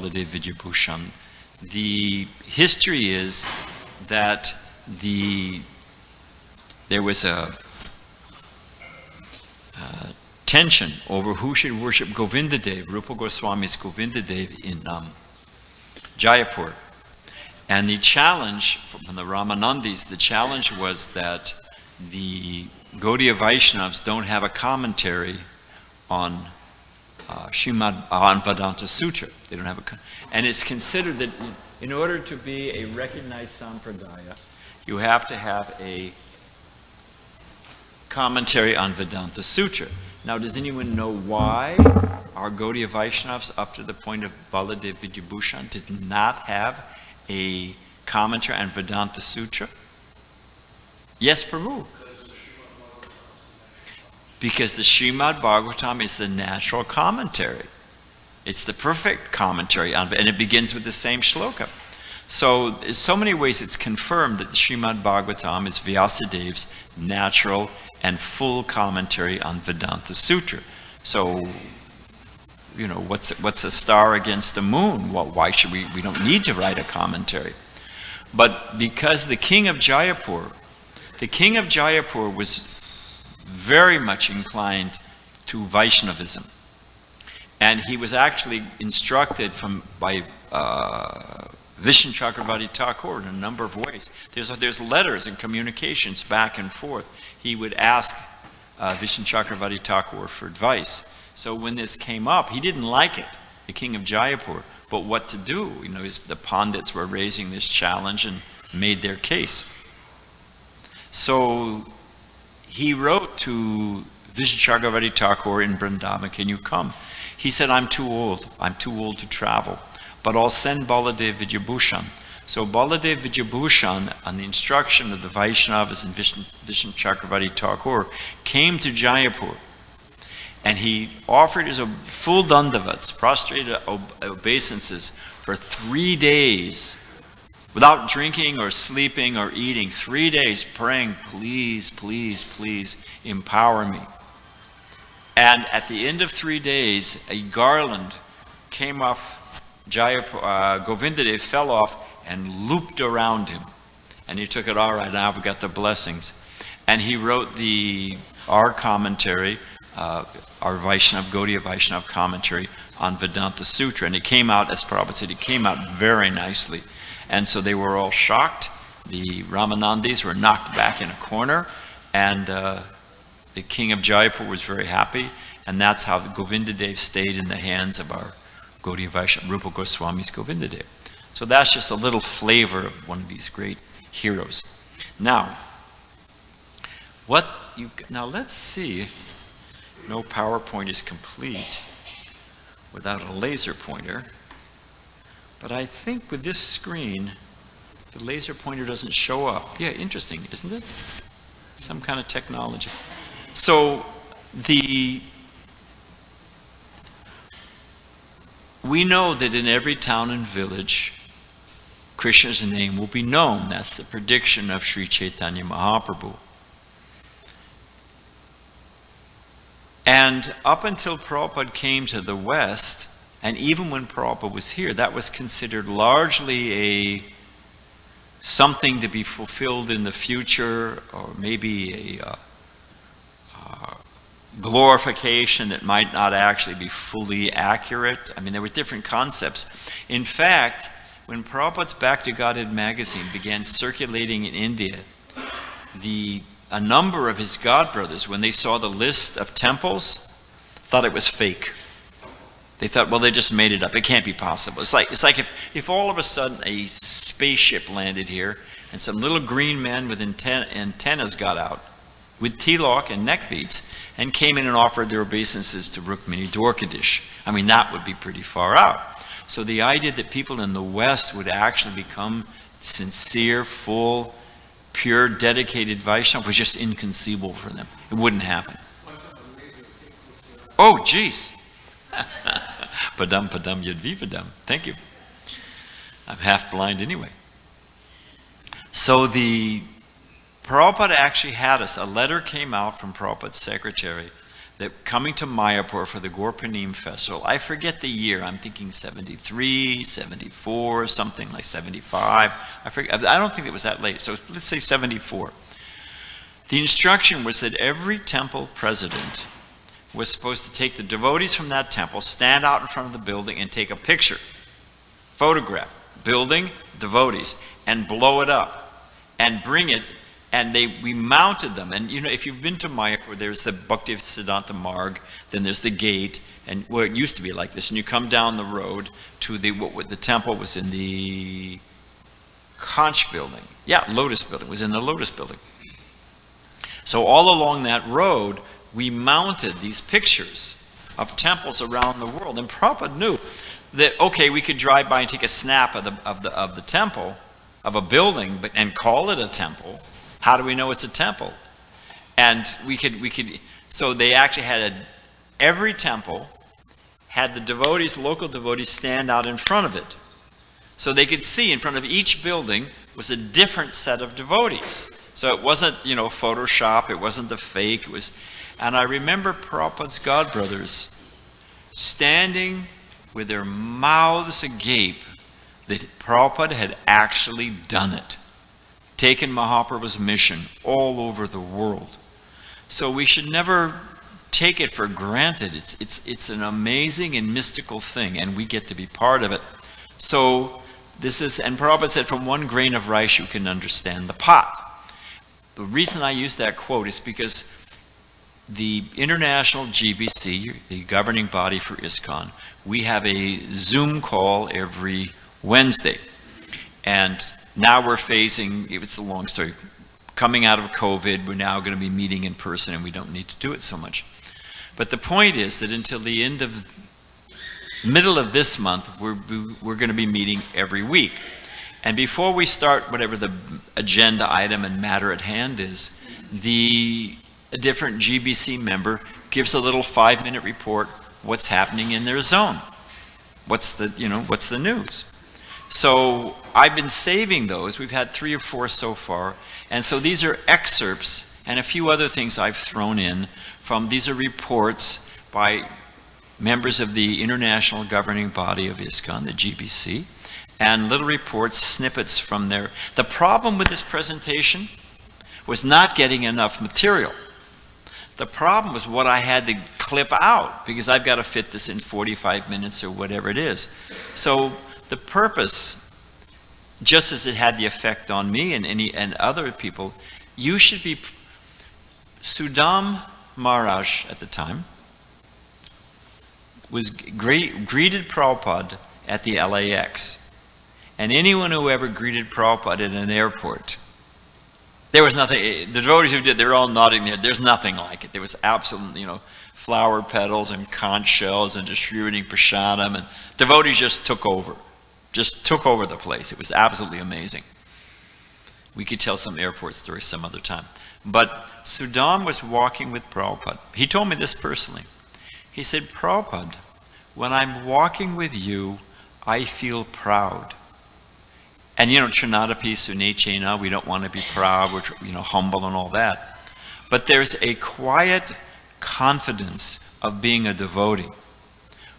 Baladev Vidyabhushan. The history is that there was a tension over who should worship Govindadev, Rupa Goswami's Govindadev in Jaipur. And the challenge from the Ramanandis, the challenge was that the Gaudiya Vaishnavas don't have a commentary on on Vedanta Sutra. They don't have and it's considered that in order to be a recognized sampradaya, you have to have a commentary on Vedanta Sutra. Now, does anyone know why our Gaudiya Vaishnavas, up to the point of Baladev Vidyabhushan, did not have a commentary on Vedanta Sutra? Yes, Prabhu. Because the Srimad Bhagavatam is the natural commentary. It's the perfect commentary on it, and it begins with the same shloka. So, in so many ways, it's confirmed that the Srimad Bhagavatam is Vyasadev's natural and full commentary on Vedanta Sutra. So, you know, what's a star against the moon? Well, why should we don't need to write a commentary. But because the king of Jaipur was very much inclined to Vaishnavism. And he was actually instructed by Vishnu Chakravarti Thakur in a number of ways. There's letters and communications back and forth. He would ask Vishnu Chakravarti Thakur for advice. So when this came up, he didn't like it, the king of Jaipur, but what to do? You know, the Pandits were raising this challenge and made their case. So he wrote to Vishnu Chakravarti Thakur in Vrindavan, can you come? He said, I'm too old to travel, but I'll send Baladev Vidyabhushan. So Baladev Vidyabhushan, on the instruction of the Vaishnavas and Vishnu Chakravarti Thakur, came to Jaipur, and he offered his full dandavats, prostrated obeisances, for 3 days, without drinking or sleeping or eating, 3 days praying, please, please, please empower me. And at the end of 3 days, a garland came off Jaipur, Govindadev fell off and looped around him. And he took it, all right, now we've got the blessings. And he wrote our commentary, our Vaishnav, Gaudiya Vaishnav commentary on Vedanta Sutra. And it came out, as Prabhupada said, it came out very nicely. And so they were all shocked. The Ramanandis were knocked back in a corner, and the king of Jaipur was very happy, and that's how the Govindadev stayed in the hands of our Gaudiya Vaishnava, Rupa Goswami's Govindadev. So that's just a little flavor of one of these great heroes. Now, now let's see. No PowerPoint is complete without a laser pointer. But I think with this screen, the laser pointer doesn't show up. Yeah, interesting, isn't it? Some kind of technology. So we know that in every town and village, Krishna's name will be known. That's the prediction of Sri Chaitanya Mahaprabhu. And up until Prabhupada came to the West, and even when Prabhupada was here, that was considered largely something to be fulfilled in the future, or maybe a glorification that might not actually be fully accurate. I mean, there were different concepts. In fact, when Prabhupada's Back to Godhead magazine began circulating in India, a number of his godbrothers, when they saw the list of temples, thought it was fake. They thought, well, they just made it up. It can't be possible. It's like if all of a sudden a spaceship landed here and some little green men with antennas got out with tilak and neck beads and came in and offered their obeisances to Rukmini Dwarkadish. I mean, that would be pretty far out. So the idea that people in the West would actually become sincere, full, pure, dedicated Vaishnava was just inconceivable for them. It wouldn't happen. Oh, geez. Padam padam yadvipadam. Thank you. I'm half blind anyway. So the Prabhupada actually had us, a letter came out from Prabhupada's secretary that coming to Mayapur for the Gorpanim festival, I forget the year, I'm thinking 73, 74, something like 75. I don't think it was that late, so let's say 74. The instruction was that every temple president was supposed to take the devotees from that temple, stand out in front of the building and take a picture, photograph, building, devotees, and blow it up and bring it. And we mounted them. And you know, if you've been to Mayapur, there's the Bhaktivedanta Marg, then there's the gate, and well, it used to be like this. And you come down the road to the temple was in the Conch building. Yeah, Lotus building, it was in the Lotus building. So all along that road, we mounted these pictures of temples around the world. And Prabhupada knew that, okay, we could drive by and take a snap of the temple, of a building, and call it a temple. How do we know it's a temple? And we could, so they actually had every temple had the devotees, local devotees, stand out in front of it. So they could see in front of each building was a different set of devotees. So it wasn't, you know, Photoshop, it wasn't the fake, it was, and I remember Prabhupada's godbrothers standing with their mouths agape that Prabhupada had actually done it. Taken Mahaprabhu's mission all over the world. So we should never take it for granted. It's an amazing and mystical thing, and we get to be part of it. So this is, and Prabhupada said, from one grain of rice you can understand the pot. The reason I use that quote is because the international GBC, the governing body for ISKCON, we have a Zoom call every Wednesday. And now we're facing, it's a long story, coming out of COVID, we're now going to be meeting in person and we don't need to do it so much. But the point is that until the middle of this month, we're going to be meeting every week. And before we start whatever the agenda item and matter at hand is, a different GBC member gives a little 5-minute report, what's happening in their zone. What's the news? So I've been saving those. We've had 3 or 4 so far. And so these are excerpts and a few other things I've thrown in from, these are reports by members of the international governing body of ISKCON, the GBC, and little reports, snippets from there. The problem with this presentation was not getting enough material. The problem was what I had to clip out, because I've got to fit this in 45 minutes or whatever it is. So the purpose, just as it had the effect on me and other people, you should be, Sudam Maharaj at the time was greeted Prabhupada at the LAX. And anyone who ever greeted Prabhupada at an airport, there was nothing, the devotees who did, they're all nodding there, there's nothing like it. There was absolutely, flower petals and conch shells and distributing prasadam, and devotees just took over the place. It was absolutely amazing. We could tell some airport stories some other time. But Sudam was walking with Prabhupada. He told me this personally. He said, Prabhupada, when I'm walking with you, I feel proud. And Trinadapi Sunechena, we don't want to be proud, we're humble and all that. But there's a quiet confidence of being a devotee.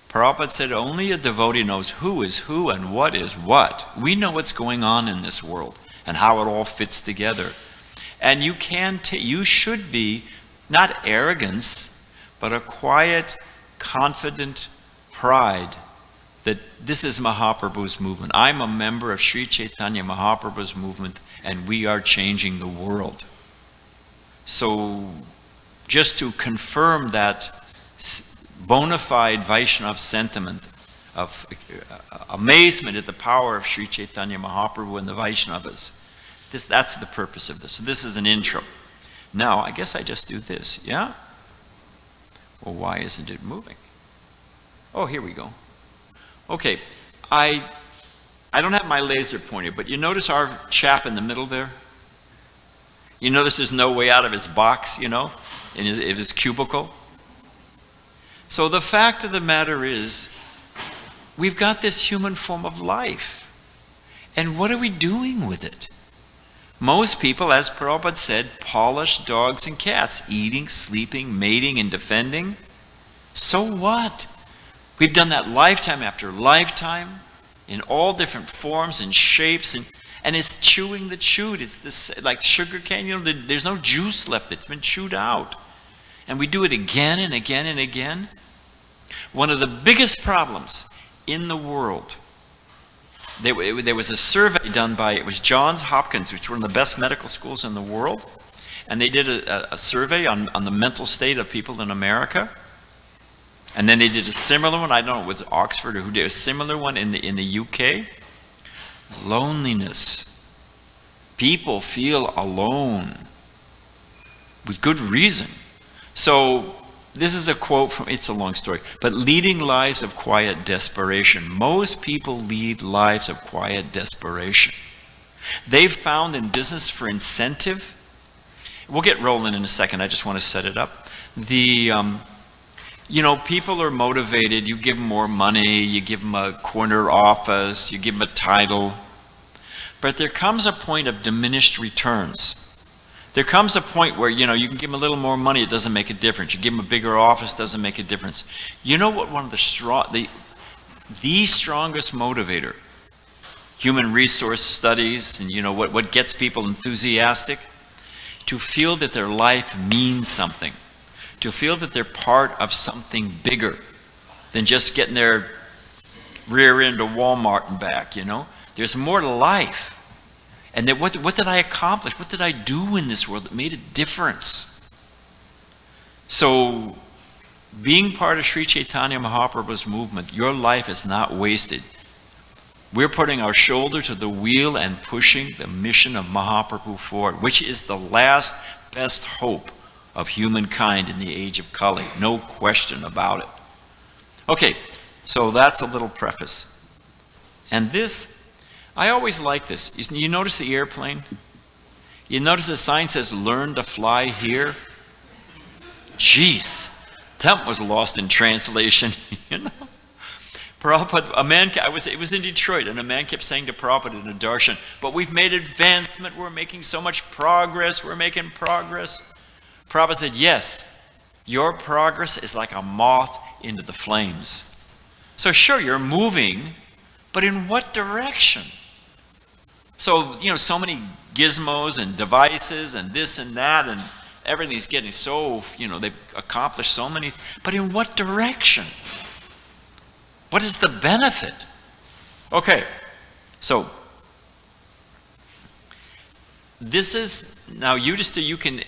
Prabhupada said only a devotee knows who is who and what is what. We know what's going on in this world and how it all fits together. And you should be, not arrogance, but a quiet, confident pride that this is Mahaprabhu's movement. I'm a member of Sri Chaitanya Mahaprabhu's movement, and we are changing the world. So just to confirm that bona fide Vaishnava sentiment of amazement at the power of Sri Chaitanya Mahaprabhu and the Vaishnavas, that's the purpose of this. So this is an intro. Now, I guess I just do this, yeah? Well, why isn't it moving? Oh, here we go. Okay, I don't have my laser pointer, but you notice our chap in the middle there? You notice there's no way out of his box, in his cubicle? So the fact of the matter is, we've got this human form of life. And what are we doing with it? Most people, as Prabhupada said, polish dogs and cats, eating, sleeping, mating, and defending. So what? We've done that lifetime after lifetime, in all different forms and shapes, and it's chewing the chewed. It's this, like sugar cane, you know, there's no juice left. It's been chewed out. And we do it again and again and again. One of the biggest problems in the world, there was a survey done by, it was Johns Hopkins, which is one of the best medical schools in the world, and they did a survey on the mental state of people in America. And then they did a similar one, I don't know, with Oxford or who did a similar one in the UK. Loneliness. People feel alone with good reason. So this is a quote from, it's a long story, but leading lives of quiet desperation. Most people lead lives of quiet desperation. They've found in business for incentive, we'll get rolling in a second, I just want to set it up. You know, people are motivated, you give them more money, you give them a corner office, you give them a title, but there comes a point of diminished returns. There comes a point where, you know, you can give them a little more money, it doesn't make a difference. You give them a bigger office, doesn't make a difference. You know what one of the strongest motivator, human resource studies, and you know what gets people enthusiastic? To feel that their life means something. To feel that they're part of something bigger than just getting their rear end to Walmart and back, you know? There's more to life. And then what did I accomplish? What did I do in this world that made a difference? So, being part of Sri Chaitanya Mahaprabhu's movement, your life is not wasted. We're putting our shoulder to the wheel and pushing the mission of Mahaprabhu forward, which is the last best hope of humankind in the age of Kali. No question about it. Okay, so that's a little preface. And this, I always like this. You notice the airplane? You notice the sign says, "Learn to fly here"? Jeez, that was lost in translation, you know? Prabhupada, it was in Detroit, and a man kept saying to Prabhupada in a darshan, "But we've made advancement, we're making so much progress, we're making progress." Prabhupada said, "Yes, your progress is like a moth into the flames." So sure, you're moving, but in what direction? So, you know, so many gizmos and devices and this and that, and everything's getting so, you know, they've accomplished so many, but in what direction? What is the benefit? Okay, so this is, now you can,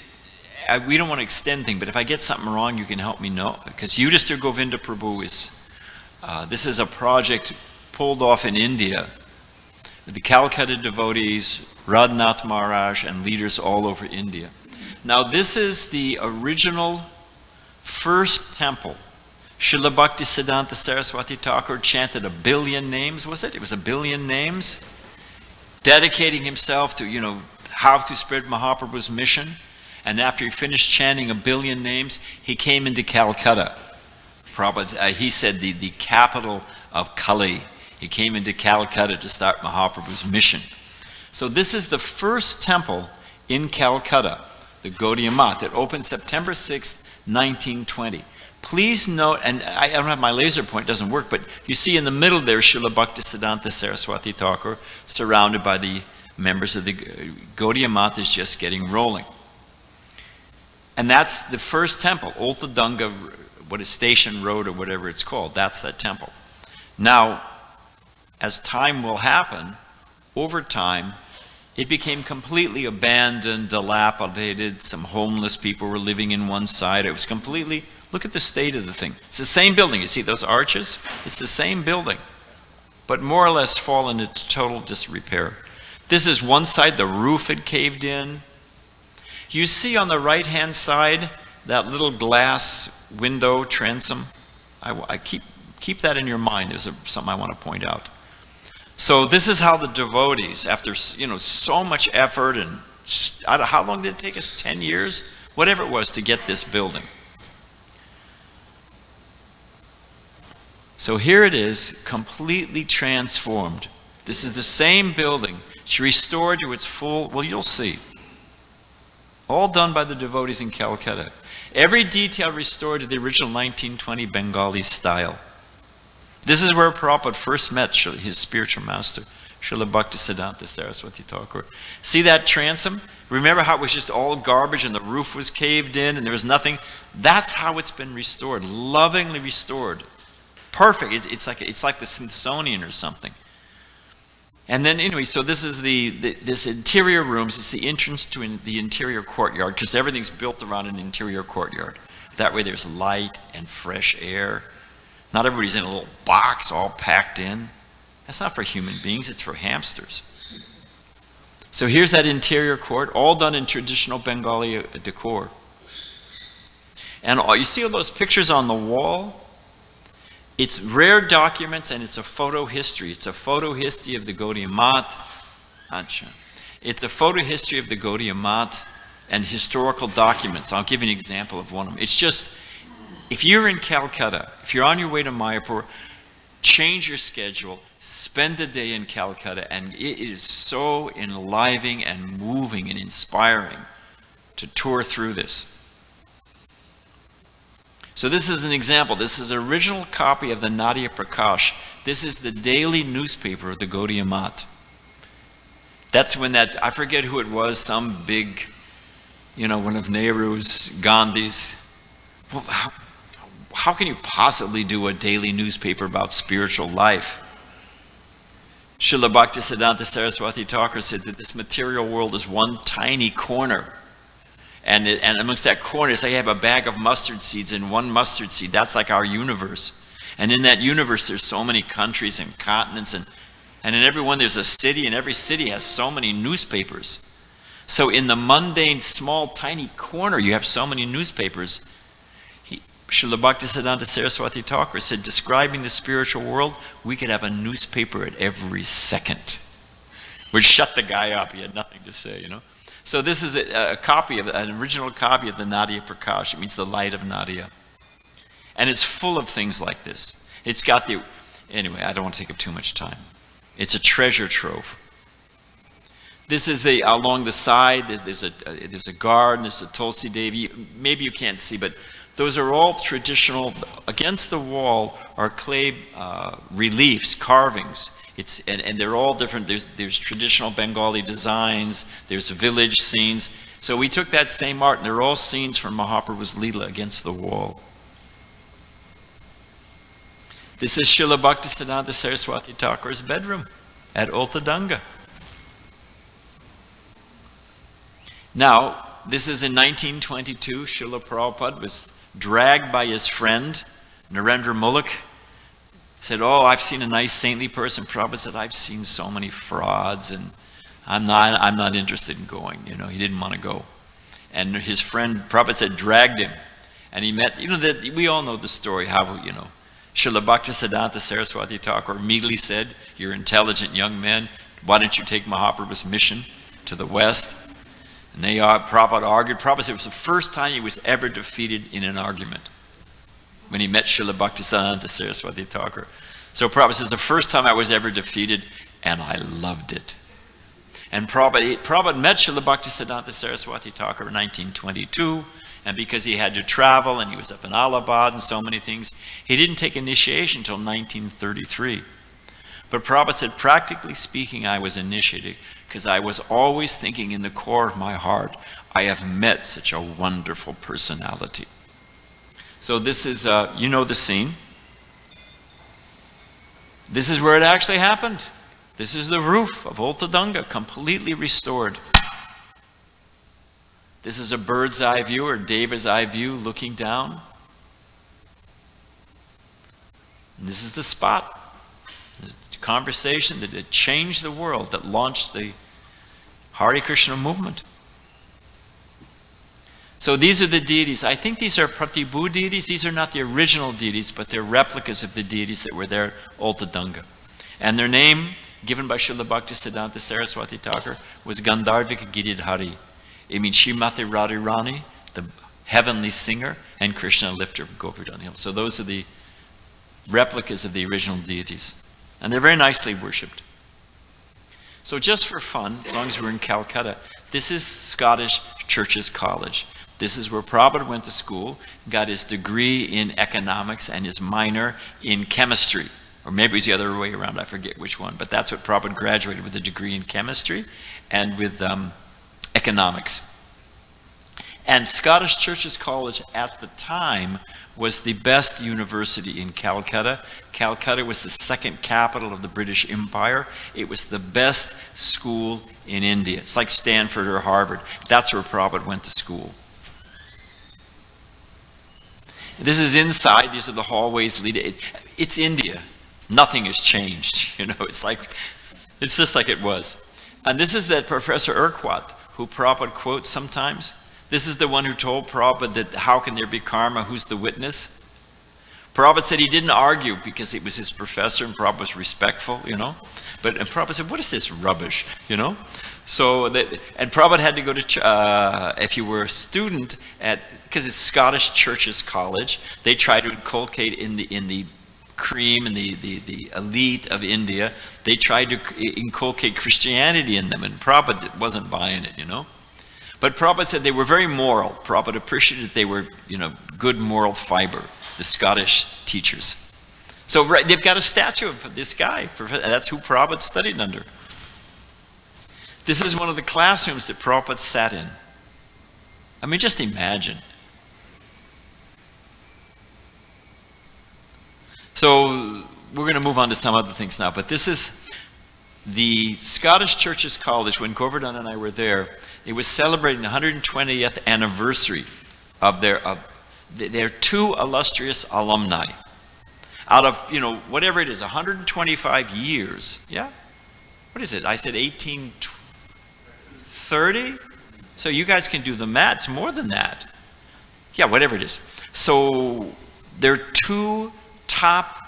we don't want to extend things, but if I get something wrong, you can help me know, because Yudhishthira Govinda Prabhu is, this is a project pulled off in India, with the Calcutta devotees, Radhanath Maharaj, and leaders all over India. Now this is the original first temple. Srila Bhaktisiddhanta Saraswati Thakur chanted 1 billion names, was it? It was 1 billion names, dedicating himself to, you know, how to spread Mahaprabhu's mission. And after he finished chanting 1 billion names, he came into Calcutta. Prabhupada, he said the capital of Kali. He came into Calcutta to start Mahaprabhu's mission. So this is the first temple in Calcutta, the Gaudiya Math, that opened September 6th, 1920. Please note, and I don't have my laser point, it doesn't work, but you see in the middle there, Srila Bhaktisiddhanta Saraswati Thakur, surrounded by the members of the Gaudiya Math, is just getting rolling. And that's the first temple, Ultadanga, what is Station Road or whatever it's called, that's that temple. Now, as time will happen, over time, it became completely abandoned, dilapidated, some homeless people were living in one side, it was completely, look at the state of the thing. It's the same building, you see those arches? It's the same building, but more or less fallen into total disrepair. This is one side, the roof had caved in. You see on the right-hand side, that little glass window transom. I keep that in your mind. There's something I want to point out. So this is how the devotees, after, you know, so much effort, and how long did it take us? 10 years? Whatever it was to get this building. So here it is, completely transformed. This is the same building. She restored to its full, well, you'll see. All done by the devotees in Calcutta. Every detail restored to the original 1920 Bengali style. This is where Prabhupada first met his spiritual master, Srila Bhaktisiddhanta Saraswati Thakur. See that transom? Remember how it was just all garbage and the roof was caved in and there was nothing? That's how it's been restored, lovingly restored. Perfect. It's like the Smithsonian or something. And then anyway, so this is this interior rooms. It's the entrance to the interior courtyard, because everything's built around an interior courtyard. That way there's light and fresh air. Not everybody's in a little box all packed in. That's not for human beings, it's for hamsters. So here's that interior court, all done in traditional Bengali decor. And you see all those pictures on the wall? It's rare documents and it's a photo history. It's a photo history of the Gaudiya Math. It's a photo history of the Gaudiya Math and historical documents. I'll give you an example of one of them. It's just, if you're in Calcutta, if you're on your way to Mayapur, change your schedule, spend the day in Calcutta, and it is so enlivening and moving and inspiring to tour through this. So this is an example. This is an original copy of the Nadia Prakash. This is the daily newspaper of the Gaudiya Math. That's when I forget who it was, some big, one of Nehru's, Gandhi's. Well, how can you possibly do a daily newspaper about spiritual life? Srila Bhaktisiddhanta Saraswati Thakur said that this material world is one tiny corner. And amongst that corner, it's like you have a bag of mustard seeds, and one mustard seed, that's like our universe. And in that universe, there's so many countries and continents, and in every one there's a city, and every city has so many newspapers. So in the mundane, small, tiny corner, you have so many newspapers. Srila Bhaktisiddhanta Saraswati Thakur said, describing the spiritual world, we could have a newspaper at every second. We'd shut the guy up. He had nothing to say, So this is an original copy of the Nadia Prakash. It means the light of Nadia. And it's full of things like this. It's got anyway, I don't want to take up too much time. It's a treasure trove. This is along the side, there's a garden, there's a Tulsi Devi. Maybe you can't see, but those are all traditional. Against the wall are clay reliefs, carvings. And they're all different. There's traditional Bengali designs, there's village scenes. So we took that same art, and they're all scenes from Mahaprabhu's Leela against the wall. This is Srila Bhaktisiddhanta Saraswati Thakur's bedroom at Ultadanga. Now, this is in 1922. Srila Prabhupada was dragged by his friend, Narendra Mullik. Said, oh, I've seen a nice saintly person. Prabhupada said, I've seen so many frauds, and I'm not interested in going. He didn't want to go. And his friend, Prabhupada said, dragged him. And he met, we all know the story, how, Srila Bhaktisiddhanta Saraswati Thakur immediately said, you're intelligent young men, why don't you take Mahaprabhu's mission to the West? And Prabhupada argued. Prabhupada said it was the first time he was ever defeated in an argument, when he met Srila Bhaktisiddhanta Saraswati Thakur. So Prabhupada says, the first time I was ever defeated, and I loved it. And Prabhupada met Srila Bhaktisiddhanta Saraswati Thakur in 1922, and because he had to travel, and he was up in Allahabad and so many things, he didn't take initiation until 1933. But Prabhupada said, practically speaking, I was initiated, because I was always thinking in the core of my heart, I have met such a wonderful personality. So this is, the scene. This is where it actually happened. This is the roof of Ultadanga, completely restored. This is a bird's eye view, or Deva's eye view, looking down. And this is the spot. The conversation that changed the world, that launched the Hare Krishna movement. So these are the deities. I think these are Pratibhu deities. These are not the original deities, but they're replicas of the deities that were there at Ultadanga. And their name, given by Srila Bhaktisiddhanta Saraswati Thakur, was Gandharvika Giridhari. It means Srimati Radharani, the heavenly singer, and Krishna lifter of Govardhan Hill. So those are the replicas of the original deities. And they're very nicely worshipped. So just for fun, as long as we're in Calcutta, this is Scottish Churches College. This is where Prabhupada went to school, got his degree in economics and his minor in chemistry. Or maybe it was the other way around, I forget which one. But that's what Prabhupada graduated with, a degree in chemistry and with economics. And Scottish Churches College at the time was the best university in Calcutta. Calcutta was the second capital of the British Empire. It was the best school in India. It's like Stanford or Harvard. That's where Prabhupada went to school. This is inside. These are the hallways leading. It's India. Nothing has changed. You know, it's just like it was. And this is that Professor Urquhart, who Prabhupada quotes sometimes. This is the one who told Prabhupada that how can there be karma, who's the witness? Prabhupada said he didn't argue because it was his professor and Prabhupada was respectful, you know. And Prabhupada said, what is this rubbish, you know? So, and Prabhupada had to go to, if you were a student because it's Scottish Churches College, they try to inculcate in the cream and the elite of India, they tried to inculcate Christianity in them, and Prabhupada wasn't buying it, you know. But Prabhupada said they were very moral. Prabhupada appreciated they were, you know, good moral fiber, the Scottish teachers. So they've got a statue of this guy. That's who Prabhupada studied under. This is one of the classrooms that Prabhupada sat in. I mean, just imagine. So we're going to move on to some other things now, but this is the Scottish Churches College. When Govardhan and I were there, it was celebrating the 120th anniversary of their two illustrious alumni. Out of, you know, whatever it is, 125 years, yeah? What is it? I said 1830? So you guys can do the math. It's more than that. Yeah, whatever it is. So they're two top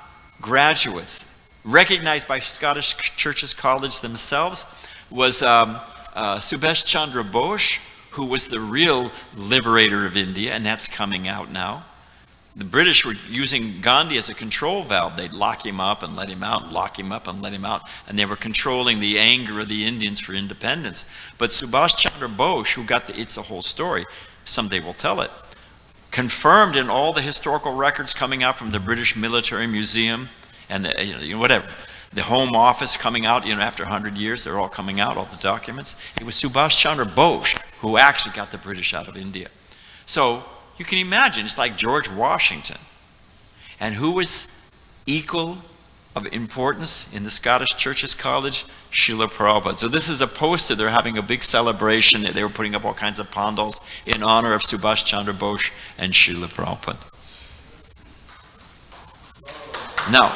graduates recognized by Scottish Churches College themselves was Subhash Chandra Bose, who was the real liberator of India, and that's coming out now. The British were using Gandhi as a control valve. They'd lock him up and let him out, lock him up and let him out, and they were controlling the anger of the Indians for independence. But Subhash Chandra Bose, who got it's a whole story, someday we'll tell it, confirmed in all the historical records coming out from the British Military Museum and whatever, the Home Office coming out, after 100 years, they're all coming out, all the documents. It was Subhash Chandra Bose who actually got the British out of India. So you can imagine, it's like George Washington. And who was equal of importance in the Scottish Churches College? Srila Prabhupada. So this is a poster. They're having a big celebration. They were putting up all kinds of pandals in honor of Subhash Chandra Bose and Srila Prabhupada. Now,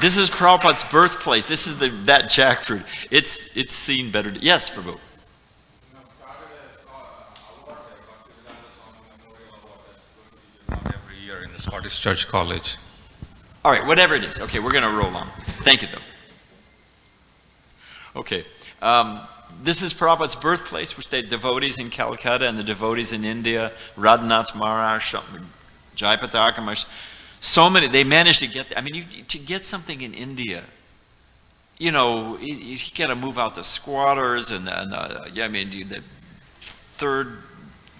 this is Prabhupada's birthplace. This is that jackfruit. It's seen better. Yes, Prabhu. Every year in the Scottish Church College. All right, whatever it is. Okay, we're going to roll on. Thank you, though. Okay, this is Prabhupada's birthplace, which the devotees in Calcutta and the devotees in India, Radhanath Maharaj, Jayapataka Maharaj, so many, they managed to get, to get something in India, you got to move out the squatters and the third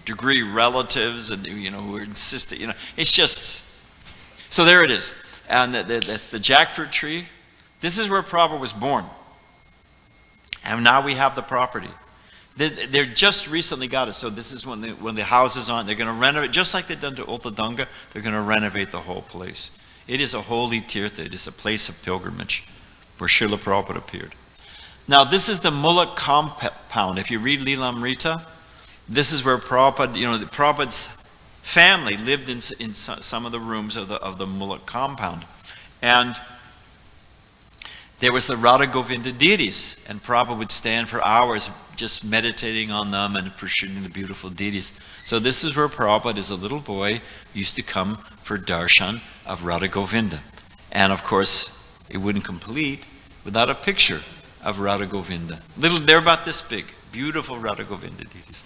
degree relatives and, who are insisting, it's just, so there it is. And that's the jackfruit tree. This is where Prabhupada was born. And now we have the property. They're just recently got it. So this is when the house is on. They're going to renovate, just like they've done to Ultadanga, they're going to renovate the whole place. It is a holy tirtha. It is a place of pilgrimage where Srila Prabhupada appeared. Now this is the Mulak compound. If you read Lilamrita, this is where Prabhupada, Prabhupada's family lived in some of the rooms of the Mulak compound. And there was the Radha Govinda deities, and Prabhupada would stand for hours just meditating on them and appreciating the beautiful deities. So this is where Prabhupada, as a little boy, used to come for darshan of Radha Govinda. And of course, it wouldn't complete without a picture of Radha Govinda. They're about this big, beautiful Radha Govinda deities.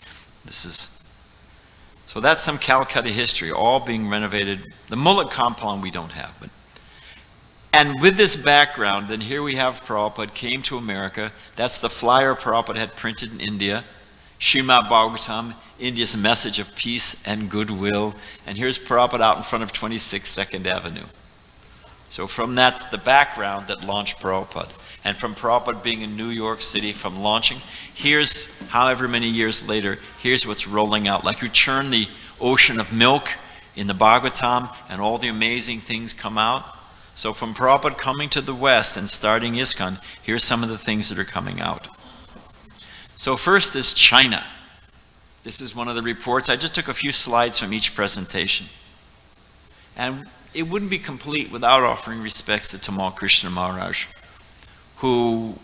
So that's some Calcutta history, all being renovated. The Mulak compound we don't have, but And with this background, then here we have Prabhupada came to America. That's the flyer Prabhupada had printed in India. Srimad Bhagavatam, India's message of peace and goodwill. And here's Prabhupada out in front of 26 2nd Avenue. So from that, the background that launched Prabhupada. And from Prabhupada being in New York City, from launching, here's however many years later, here's what's rolling out. Like you churn the ocean of milk in the Bhagavatam and all the amazing things come out. So from Prabhupada coming to the West and starting ISKCON, here's some of the things that are coming out. So first is China. This is one of the reports. I just took a few slides from each presentation. And it wouldn't be complete without offering respects to Tamal Krishna Maharaj, who,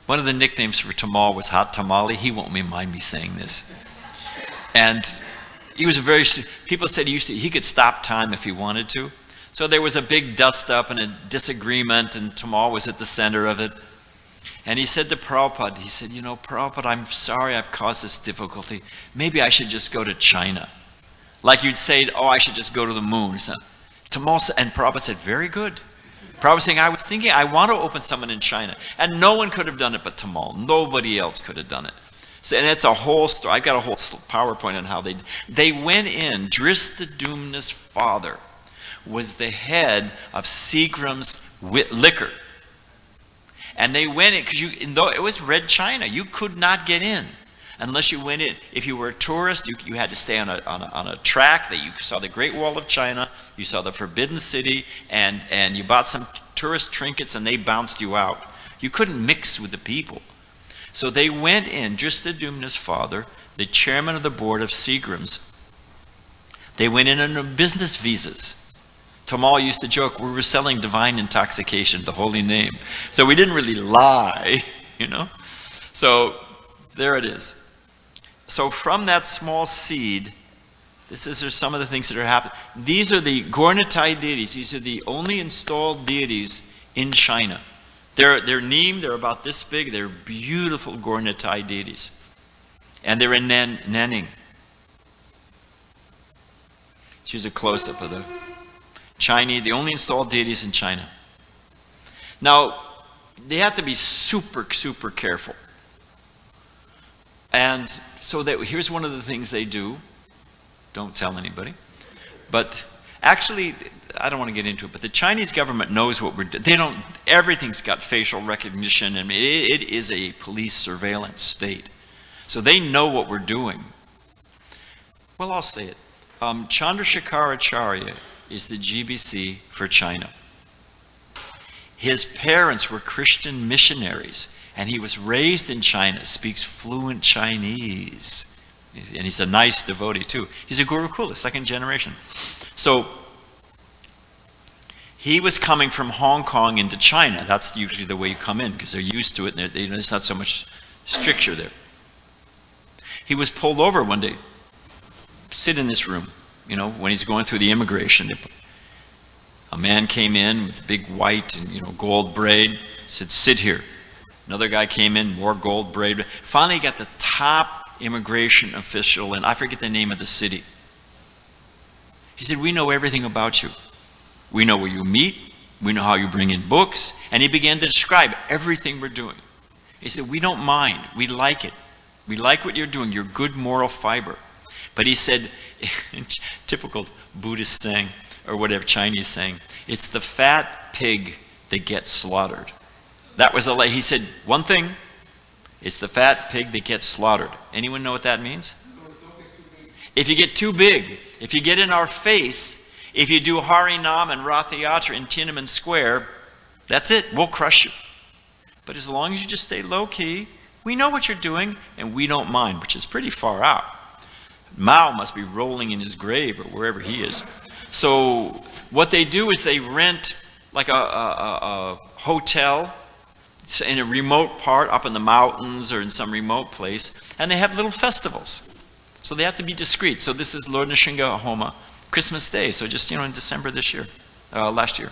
one of the nicknames for Tamal was Hot Tamale. He won't mind me saying this. And he was a very, people said he could stop time if he wanted to. So there was a big dust up and a disagreement, and Tamal was at the center of it. And he said to Prabhupada, he said, you know, Prabhupada, I'm sorry I've caused this difficulty. Maybe I should just go to China. Like you'd say, oh, I should just go to the moon. So, Tamal, and Prabhupada said, very good. Prabhupada saying, I was thinking, I want to open someone in China. And no one could have done it but Tamal. Nobody else could have done it. So, and it's a whole story. I've got a whole PowerPoint on how they went in. Dristadumna's father was the head of Seagram's liquor. And they went in, because though it was Red China, you could not get in unless you went in. If you were a tourist, you had to stay on a track that you saw the Great Wall of China, you saw the Forbidden City, and you bought some tourist trinkets and they bounced you out. You couldn't mix with the people. So they went in, Dristadumna's father, the chairman of the board of Seagram's, they went in on business visas. Tamal used to joke, we were selling divine intoxication, the holy name. So we didn't really lie, you know. So there it is. So from that small seed, this is some of the things that are happening. These are the Gornitai deities. These are the only installed deities in China. They're named, they're about this big. They're beautiful Gornitai deities. And they're in Nanning. Here's a close-up of the Chinese, the only installed deities in China. Now, they have to be super, super careful. And so here's one of the things they do. Don't tell anybody. But actually, I don't want to get into it, but the Chinese government knows what we're doing. They don't, everything's got facial recognition, and it is a police surveillance state. So they know what we're doing. Well, I'll say it. Chandrasekharacharya is the GBC for China. His parents were Christian missionaries, and he was raised in China, speaks fluent Chinese. And he's a nice devotee too. He's a Gurukula, second generation. So he was coming from Hong Kong into China. That's usually the way you come in, because they're used to it, and there's not so much stricture there. He was pulled over one day. Sit in this room. You know, when he's going through the immigration, a man came in with big white and, gold braid, said, sit here. Another guy came in, more gold braid. Finally got the top immigration official, and I forget the name of the city. He said, we know everything about you. We know where you meet. We know how you bring in books. And he began to describe everything we're doing. He said, we don't mind. We like it. We like what you're doing. You're good moral fiber. But he said, typical Buddhist saying, or whatever Chinese saying, it's the fat pig that gets slaughtered. That was he said, one thing, it's the fat pig that gets slaughtered. Anyone know what that means? If you get too big, if you get in our face, if you do Harinam and Rath Yatra in Tiananmen Square, that's it, we'll crush you. But as long as you just stay low-key, we know what you're doing, and we don't mind, which is pretty far out. Mao must be rolling in his grave or wherever he is. So what they do is they rent like a hotel in a remote part up in the mountains or in some remote place, and they have little festivals. So they have to be discreet. So this is Lord Nrsimha Homa, Christmas Day. So just, in December this year, last year.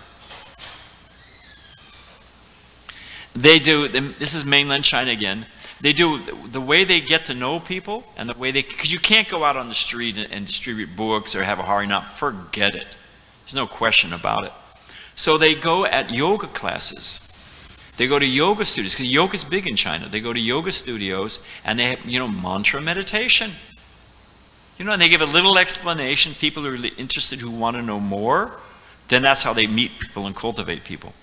They do, this is mainland China again. They do, the way they get to know people and the way because you can't go out on the street and distribute books or have a Harinam, forget it. There's no question about it. So they go at yoga classes. They go to yoga studios, because yoga is big in China. They go to yoga studios, and they have, you know, mantra meditation. You know, and they give a little explanation. People who are really interested, who want to know more, then that's how they meet people and cultivate people.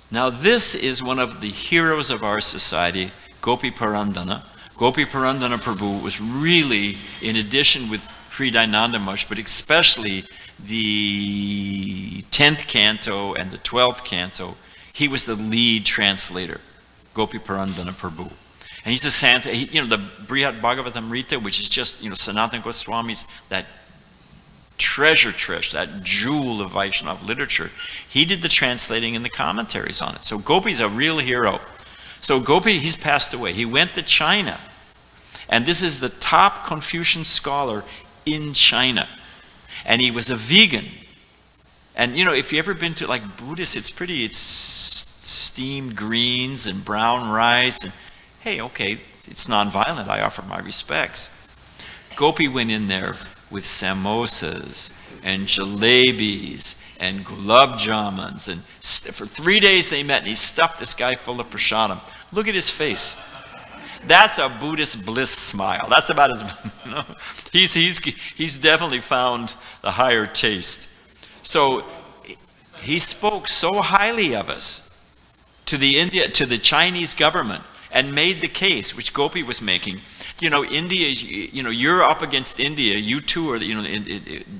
Now this is one of the heroes of our society, Gopi Purandana. Gopi Purandana Prabhu was really, in addition with Hridayananda Maharaj, but especially the 10th canto and the 12th canto, he was the lead translator, Gopi Purandana Prabhu. And he's a Sanskrit, you know, the Brihad Bhagavatamrita, which is just, you know, Sanatana Goswami's, that treasure, that jewel of Vaishnava literature. He did the translating and the commentaries on it. So Gopi's a real hero. So Gopi, he's passed away. He went to China. And this is the top Confucian scholar in China. And he was a vegan. And you know, if you've ever been to like Buddhist, it's steamed greens and brown rice. And hey, okay, it's non-violent. I offer my respects. Gopi went in there with samosas and jalebis and gulab jamans. And for 3 days they met, and he stuffed this guy full of prasadam. Look at his face. That's a Buddhist bliss smile. That's about as, you know, he's definitely found the higher taste. So he spoke so highly of us to the Chinese government, and made the case, which Gopi was making. You know, India is, you know, you're up against India. You two are, you know,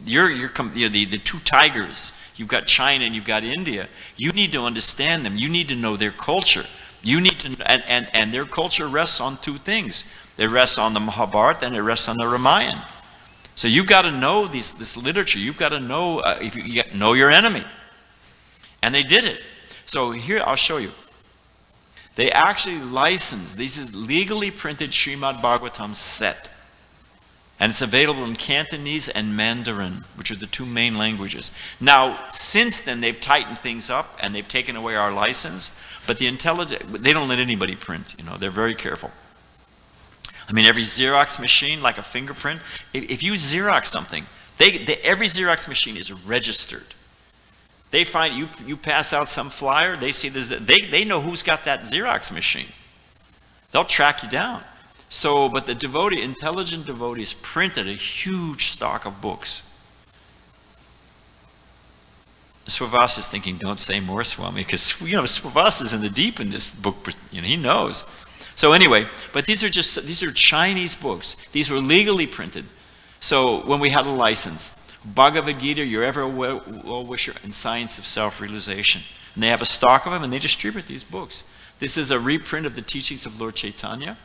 you're the two tigers. You've got China and you've got India. You need to understand them. You need to know their culture. You need to, and their culture rests on two things. It rests on the Mahabharata and it rests on the Ramayana. So you've got to know this literature. You've got to know, if you know your enemy. And they did it. So here, I'll show you. They actually licensed, this is legally printed Srimad Bhagavatam set. And it's available in Cantonese and Mandarin, which are the two main languages. Now, since then, they've tightened things up and they've taken away our license. But they don't let anybody print, you know, they're very careful. I mean, every Xerox machine, like a fingerprint, if you Xerox something, every Xerox machine is registered. They find you pass out some flyer, they see this, they know who's got that Xerox machine. They'll track you down. So, but the intelligent devotees printed a huge stock of books. Swavas is thinking, don't say more, Swami, because, you know, Swavas is in the deep in this book, you know, he knows. So anyway, but these are Chinese books. These were legally printed. So when we had a license, Bhagavad Gita, Your Ever Well-Wisher, and Science of Self-Realization. And they have a stock of them, and they distribute these books. This is a reprint of the teachings of Lord Chaitanya.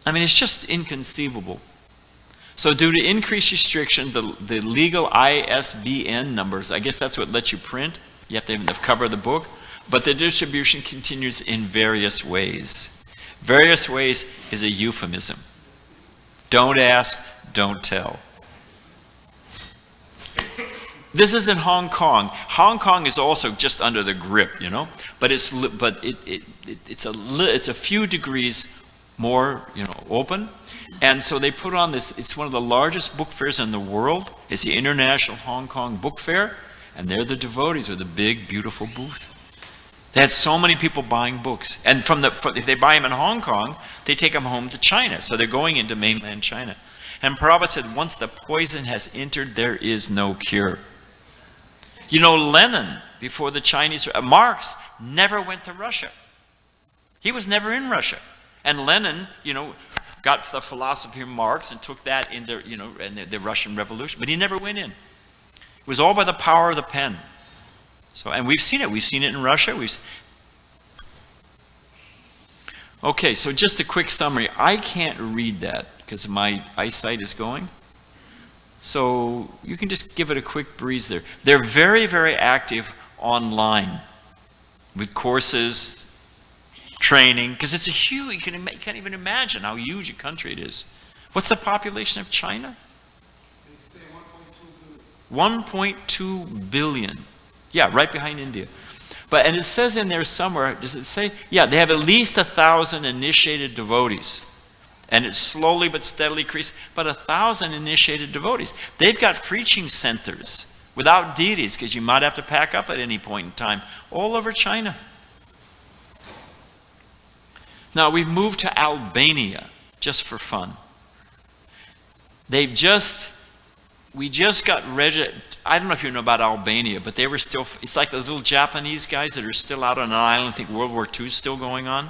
I mean, it's just inconceivable. So due to increased restriction, the legal ISBN numbers, I guess that's what lets you print. You have to have the cover of the book. But the distribution continues in various ways. Various ways is a euphemism. Don't ask, don't tell. This is in Hong Kong. Hong Kong is also just under the grip, you know, but it's a few degrees more, you know, open. And so they put on this. It's one of the largest book fairs in the world. It's the International Hong Kong Book Fair, and they're the devotees with a big, beautiful booth. They had so many people buying books, and if they buy them in Hong Kong, they take them home to China. So they're going into mainland China. And Prabhupada said, once the poison has entered, there is no cure. You know, Lenin, before the Chinese, Marx never went to Russia. He was never in Russia. And Lenin, you know, got the philosophy of Marx and took that into, you know, and the Russian Revolution. But he never went in. It was all by the power of the pen. So, and we've seen it. We've seen it in Russia. Okay, so just a quick summary. I can't read that because my eyesight is going. So you can just give it a quick breeze there. They're very, very active online with courses, training, because it's a huge, you can't even imagine how huge a country it is. What's the population of China? They say 1.2 billion. 1.2 billion. Yeah, right behind India. But, and it says in there somewhere, does it say? Yeah, they have at least 1,000 initiated devotees. And it slowly but steadily increased. But 1,000 initiated devotees. They've got preaching centers without deities, because you might have to pack up at any point in time, all over China. Now we've moved to Albania, just for fun. We just got I don't know if you know about Albania, but they were still, it's like the little Japanese guys that are still out on an island. I think World War II is still going on.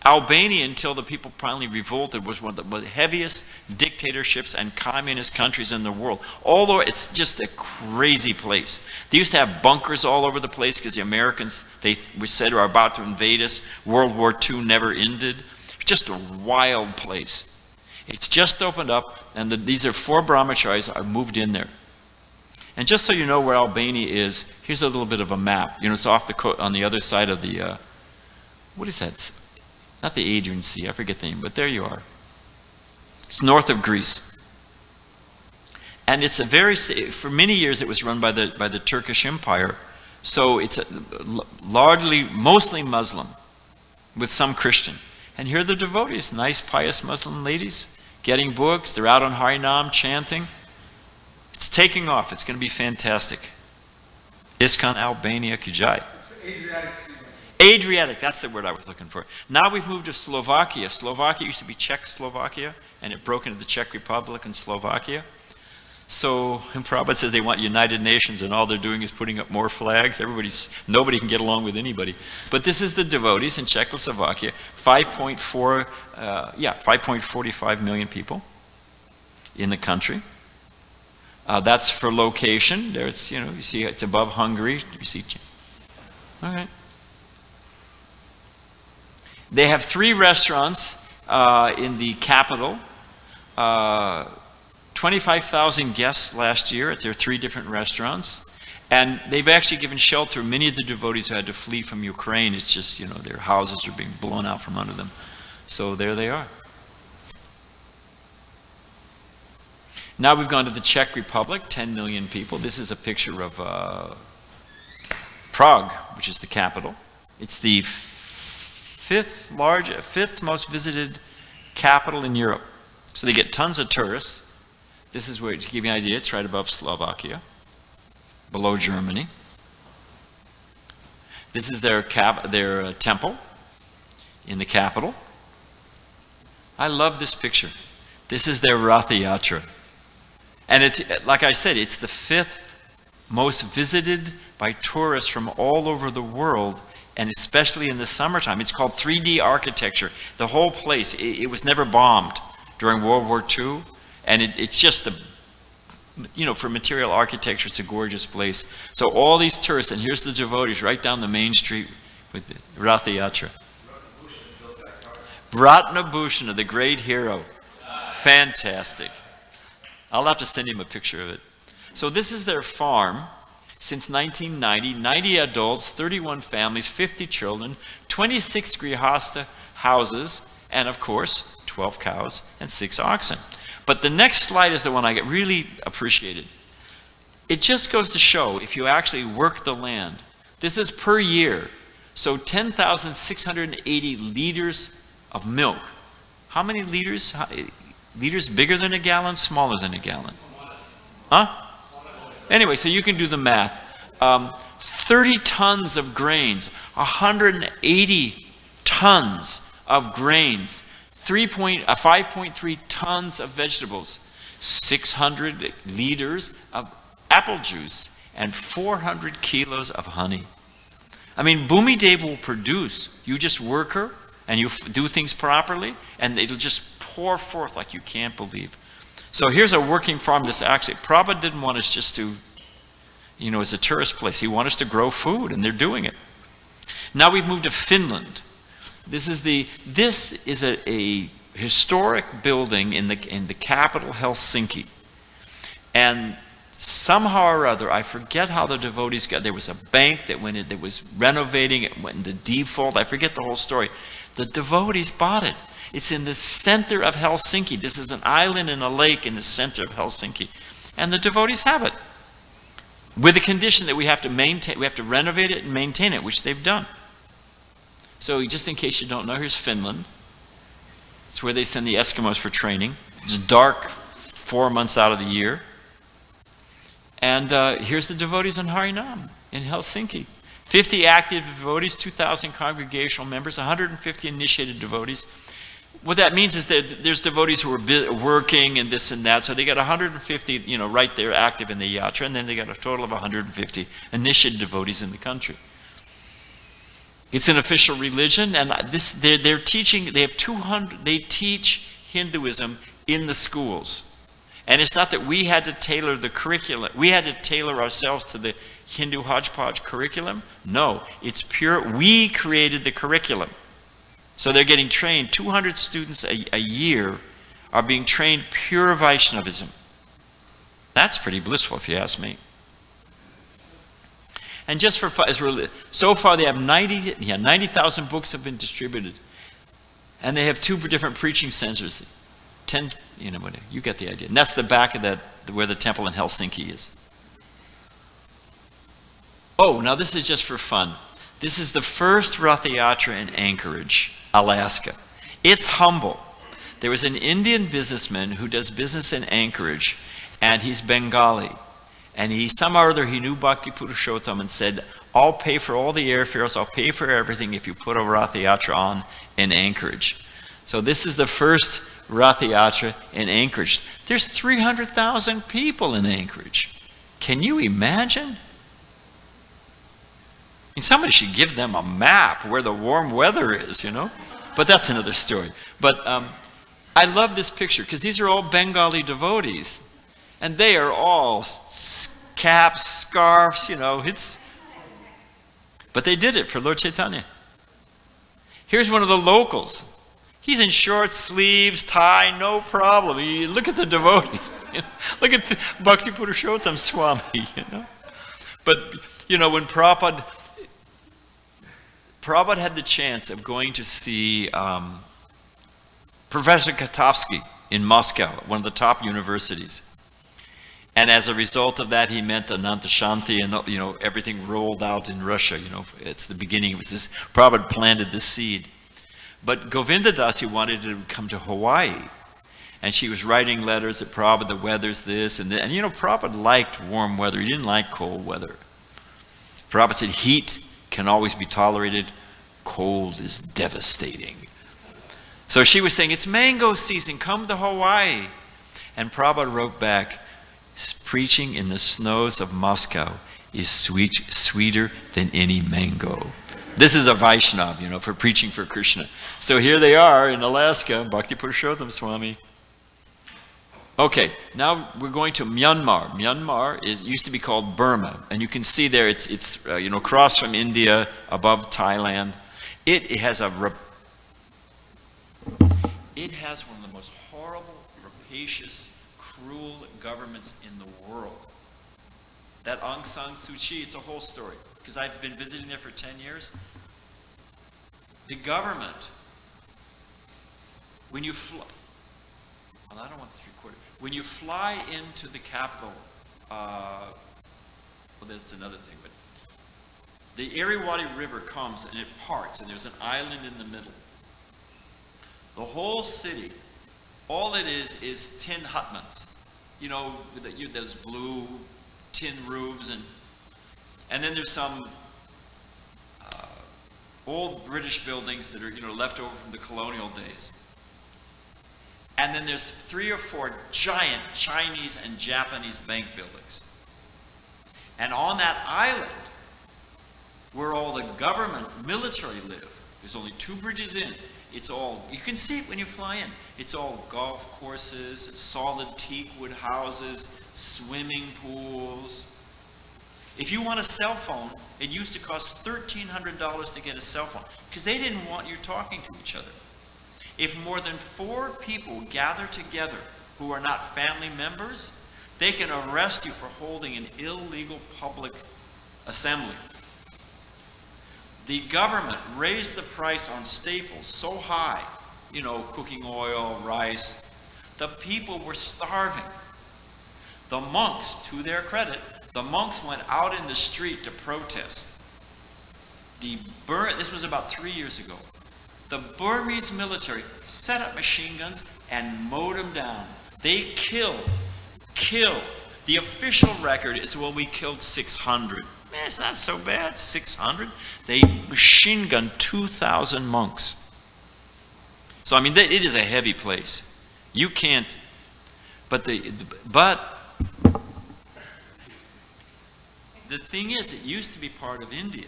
Albania, until the people finally revolted, was one of the heaviest dictatorships and communist countries in the world. Although it's just a crazy place. They used to have bunkers all over the place because the Americans, they said, are about to invade us. World War II never ended. It's just a wild place. It's just opened up, and these are 4 brahmacharis are moved in there. And just so you know where Albania is, here's a little bit of a map. You know, it's off the coast, on the other side of the, what is that? Not the Adrian Sea, I forget the name, but there you are. It's north of Greece. And it's a for many years it was run by the Turkish Empire. So it's mostly Muslim, with some Christian. And here are the devotees, nice pious Muslim ladies, getting books. They're out on Harinam chanting. It's taking off. It's going to be fantastic. ISKCON Albania Kijai. Adriatic, that's the word I was looking for. Now we've moved to Slovakia. Slovakia used to be Czechoslovakia, and it broke into the Czech Republic and Slovakia. So, and Prabhupada says they want United Nations, and all they're doing is putting up more flags. Nobody can get along with anybody. But this is the devotees in Czechoslovakia, 5.45 million people in the country. That's for location. There it's, you know, you see it's above Hungary. You see, all right. They have 3 restaurants in the capital. 25,000 guests last year at their 3 different restaurants. And they've actually given shelter. Many of the devotees who had to flee from Ukraine, it's just, you know, their houses are being blown out from under them. So there they are. Now we've gone to the Czech Republic, 10 million people. This is a picture of Prague, which is the capital. It's the 5th most visited capital in Europe. So they get tons of tourists. This is where, to give you an idea, it's right above Slovakia, below Germany. This is their temple in the capital. I love this picture. This is their Ratha Yatra. And it's, like I said, it's the 5th most visited by tourists from all over the world, and especially in the summertime. It's called 3D architecture. The whole place, it was never bombed during World War II, and it's just you know, for material architecture, it's a gorgeous place. So all these tourists, and here's the devotees right down the main street with the Ratha Yatra. Ratnabhushana, the great hero. Fantastic. I'll have to send him a picture of it. So this is their farm since 1990. 90 adults, 31 families, 50 children, 26 grihasta houses, and of course, 12 cows and 6 oxen. But the next slide is the one I get really appreciated. It just goes to show if you actually work the land. This is per year. So 10,680 liters of milk. How many liters? Liters bigger than a gallon, smaller than a gallon? Huh? Anyway, so you can do the math. 30 tons of grains, 180 tons of grains, 5.3 tons of vegetables, 600 liters of apple juice, and 400 kilos of honey. I mean, Bhumi Dev will produce. You just work her, and you do things properly, and it'll just pour forth like you can't believe. So here's a working farm. This actually, Prabhupada didn't want us just to, you know, as a tourist place. He wanted us to grow food, and they're doing it. Now we've moved to Finland. This is a historic building in the capital, Helsinki. And somehow or other, I forget how the devotees got, there was a bank that went in, that was renovating, it went into default. I forget the whole story. The devotees bought it. It's in the center of Helsinki. This is an island in a lake in the center of Helsinki. And the devotees have it. With the condition that we have to maintain, we have to renovate it and maintain it, which they've done. So just in case you don't know, here's Finland. It's where they send the Eskimos for training. It's dark 4 months out of the year. And here's the devotees on Harinam in Helsinki. 50 active devotees, 2,000 congregational members, 150 initiated devotees. What that means is that there's devotees who are working and this and that, so they got 150, you know, right there active in the yatra, and then they got a total of 150 initiated devotees in the country. It's an official religion, and they're teaching. They have 200. They teach Hinduism in the schools, and it's not that we had to tailor the curriculum. We had to tailor ourselves to the Hindu hodgepodge curriculum. No, it's pure. We created the curriculum. So they're getting trained. 200 students a year are being trained pure Vaishnavism. That's pretty blissful, if you ask me. And just for so far, they have 90,000 books have been distributed, and they have 2 different preaching centers. 10, you know, you get the idea. And that's the back of that, where the temple in Helsinki is. Oh, now this is just for fun. This is the first Rath Yatra in Anchorage, Alaska. It's humble. There was an Indian businessman who does business in Anchorage, and he's Bengali. And somehow or other, he knew Bhakti Purushottam and said, I'll pay for all the airfares, I'll pay for everything if you put a Rath Yatra on in Anchorage. So this is the first Rath Yatra in Anchorage. There's 300,000 people in Anchorage. Can you imagine? And somebody should give them a map where the warm weather is, you know? But that's another story. But I love this picture because these are all Bengali devotees. And they are all caps, scarves, you know. But they did it for Lord Chaitanya. Here's one of the locals. He's in short sleeves, tie, no problem. Look at the devotees. You know? Look at the Bhakti Purushottam Swami, you know. But, you know, when Prabhupada had the chance of going to see Professor Katofsky in Moscow, one of the top universities. And as a result of that, he met Ananta Shanti, and you know, everything rolled out in Russia. You know, it's the beginning. It was this. Prabhupada planted the seed. But Govinda Dasi wanted to come to Hawaii, and she was writing letters that Prabhupada, the weather's this and that. And you know, Prabhupada liked warm weather. He didn't like cold weather. Prabhupada said, heat can always be tolerated. Cold is devastating. So she was saying, it's mango season, come to Hawaii. And Prabhupada wrote back, preaching in the snows of Moscow is sweeter than any mango. This is a Vaishnav, you know, for preaching for Krishna. So here they are in Alaska, Bhakti Purushottam Swami. Okay, now we're going to Myanmar. Myanmar used to be called Burma, and you can see there it's you know, across from India, above Thailand. It has one of the most horrible, rapacious, cruel governments in the world. That Aung San Suu Kyi, it's a whole story, because I've been visiting there for 10 years. The government, when you fly, well, I don't want this recorded. When you fly into the capital, well, that's another thing, but the Irrawaddy River comes and it parts, and there's an island in the middle. The whole city, all it is tin hutments. You know, those blue tin roofs, and then there's some old British buildings that are, you know, left over from the colonial days. And then there's 3 or 4 giant Chinese and Japanese bank buildings. And on that island, where all the government military live, there's only 2 bridges in. It's all, you can see it when you fly in. It's all golf courses, solid teak wood houses, swimming pools. If you want a cell phone, it used to cost $1,300 to get a cell phone, because they didn't want you talking to each other. If more than 4 people gather together who are not family members, they can arrest you for holding an illegal public assembly. The government raised the price on staples so high, you know, cooking oil, rice, the people were starving. The monks, to their credit, the monks went out in the street to protest. This was about 3 years ago. The Burmese military set up machine guns and mowed them down. They killed. The official record is, well, we killed 600. Man, it's not so bad, 600. They machine gunned 2,000 monks. So, I mean, it is a heavy place. You can't, but the thing is, it used to be part of India.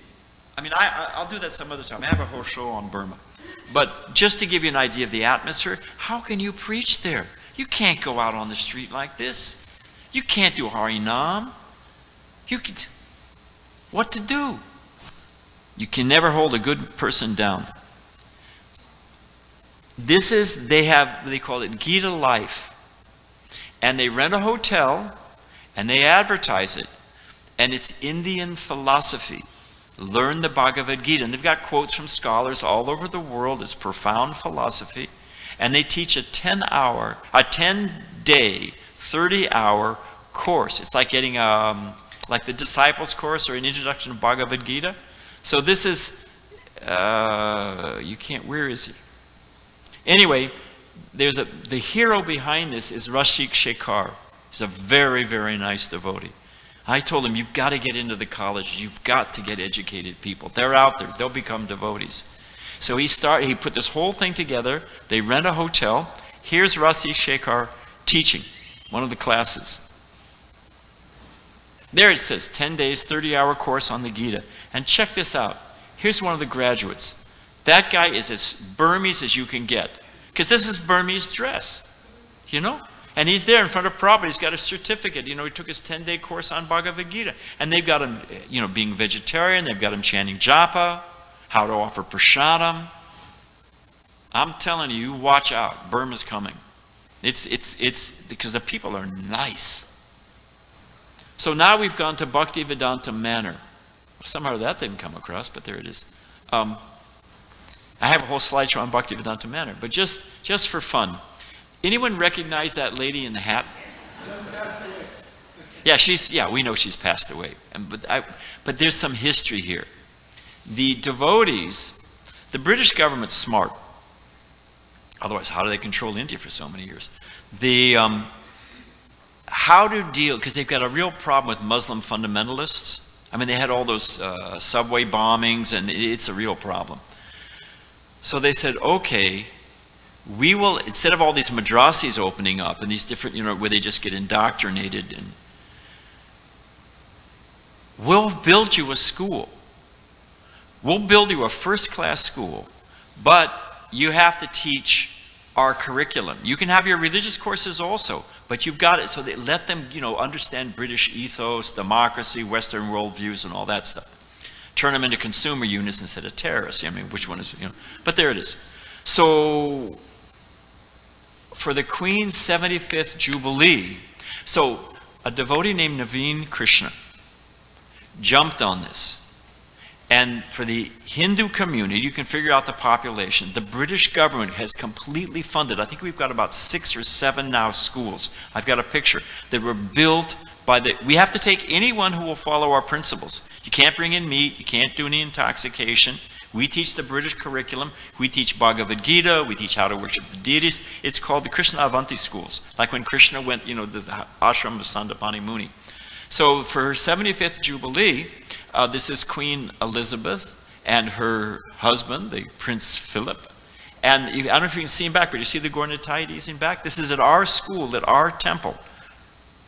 I mean, I'll do that some other time. I have a whole show on Burma. But just to give you an idea of the atmosphere, how can you preach there? You can't go out on the street like this. You can't do Harinam. What to do? You can never hold a good person down. They call it Gita Life. And they rent a hotel and they advertise it. And it's Indian philosophy. Learn the Bhagavad Gita. And they've got quotes from scholars all over the world. It's profound philosophy. And they teach a 10-day, 30-hour course. It's like getting like the Disciples course or an introduction to Bhagavad Gita. So this is, where is he? Anyway, the hero behind this is Rashik Shekhar. He's a very, very nice devotee. I told him, you've got to get into the colleges. You've got to get educated people. They're out there. They'll become devotees. So he put this whole thing together. They rent a hotel. Here's Rashik Shekhar teaching one of the classes. There it says, 10 days, 30-hour course on the Gita. And check this out. Here's one of the graduates. That guy is as Burmese as you can get. Because this is Burmese dress, you know? And he's there in front of Prabhupada. He's got a certificate. You know, he took his 10-day course on Bhagavad Gita. And they've got him, you know, being vegetarian. They've got him chanting japa, how to offer prasadam. I'm telling you, watch out. Burma's coming. It's because the people are nice. So now we've gone to Bhaktivedanta Manor. Somehow that didn't come across, but there it is. I have a whole slideshow on Bhaktivedanta Manor, but just for fun. Anyone recognize that lady in the hat? Yeah, we know she's passed away. But there's some history here. The devotees, the British government's smart. Otherwise, how do they control India for so many years? How to deal, because they've got a real problem with Muslim fundamentalists. I mean, they had all those subway bombings, and it's a real problem. So they said, okay, we will, instead of all these madrasis opening up and these different, you know, where they just get indoctrinated, and we'll build you a school. We'll build you a first-class school, but you have to teach our curriculum. You can have your religious courses also, but you've got it, so they let them, you know, understand British ethos, democracy, Western worldviews, and all that stuff. Turn them into consumer units instead of terrorists. I mean, which one is, you know, but there it is. So, for the Queen's 75th Jubilee, so a devotee named Naveen Krishna jumped on this. And for the Hindu community, you can figure out the population. The British government has completely funded, I think we've got about 6 or 7 now schools. I've got a picture that were built by we have to take anyone who will follow our principles. You can't bring in meat, you can't do any intoxication. We teach the British curriculum, we teach Bhagavad Gita, we teach how to worship the deities. It's called the Krishna Avanti schools, like when Krishna went, you know, to the ashram of Sandapani Muni. So for her 75th Jubilee, this is Queen Elizabeth and her husband, the Prince Philip. And I don't know if you can see him back, but you see the Gaurnitais in back? This is at our school, at our temple,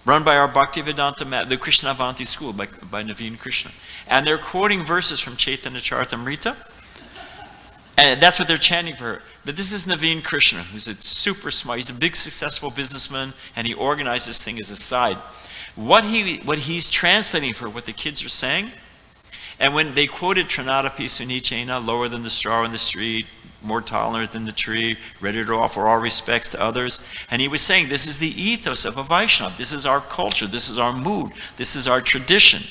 run by our Bhaktivedanta, the Krishna Avanti school by Naveen Krishna. And they're quoting verses from Chaitanya Charitamrita. And that's what they're chanting for her. But this is Naveen Krishna, who's a super smart, he's a big successful businessman, and he organized this thing as a side. What he's translating for what the kids are saying, and when they quoted Trinadapi Sunichena, lower than the straw in the street, more tolerant than the tree, ready to offer all respects to others, and he was saying this is the ethos of a Vaishnava, this is our culture, this is our mood, this is our tradition.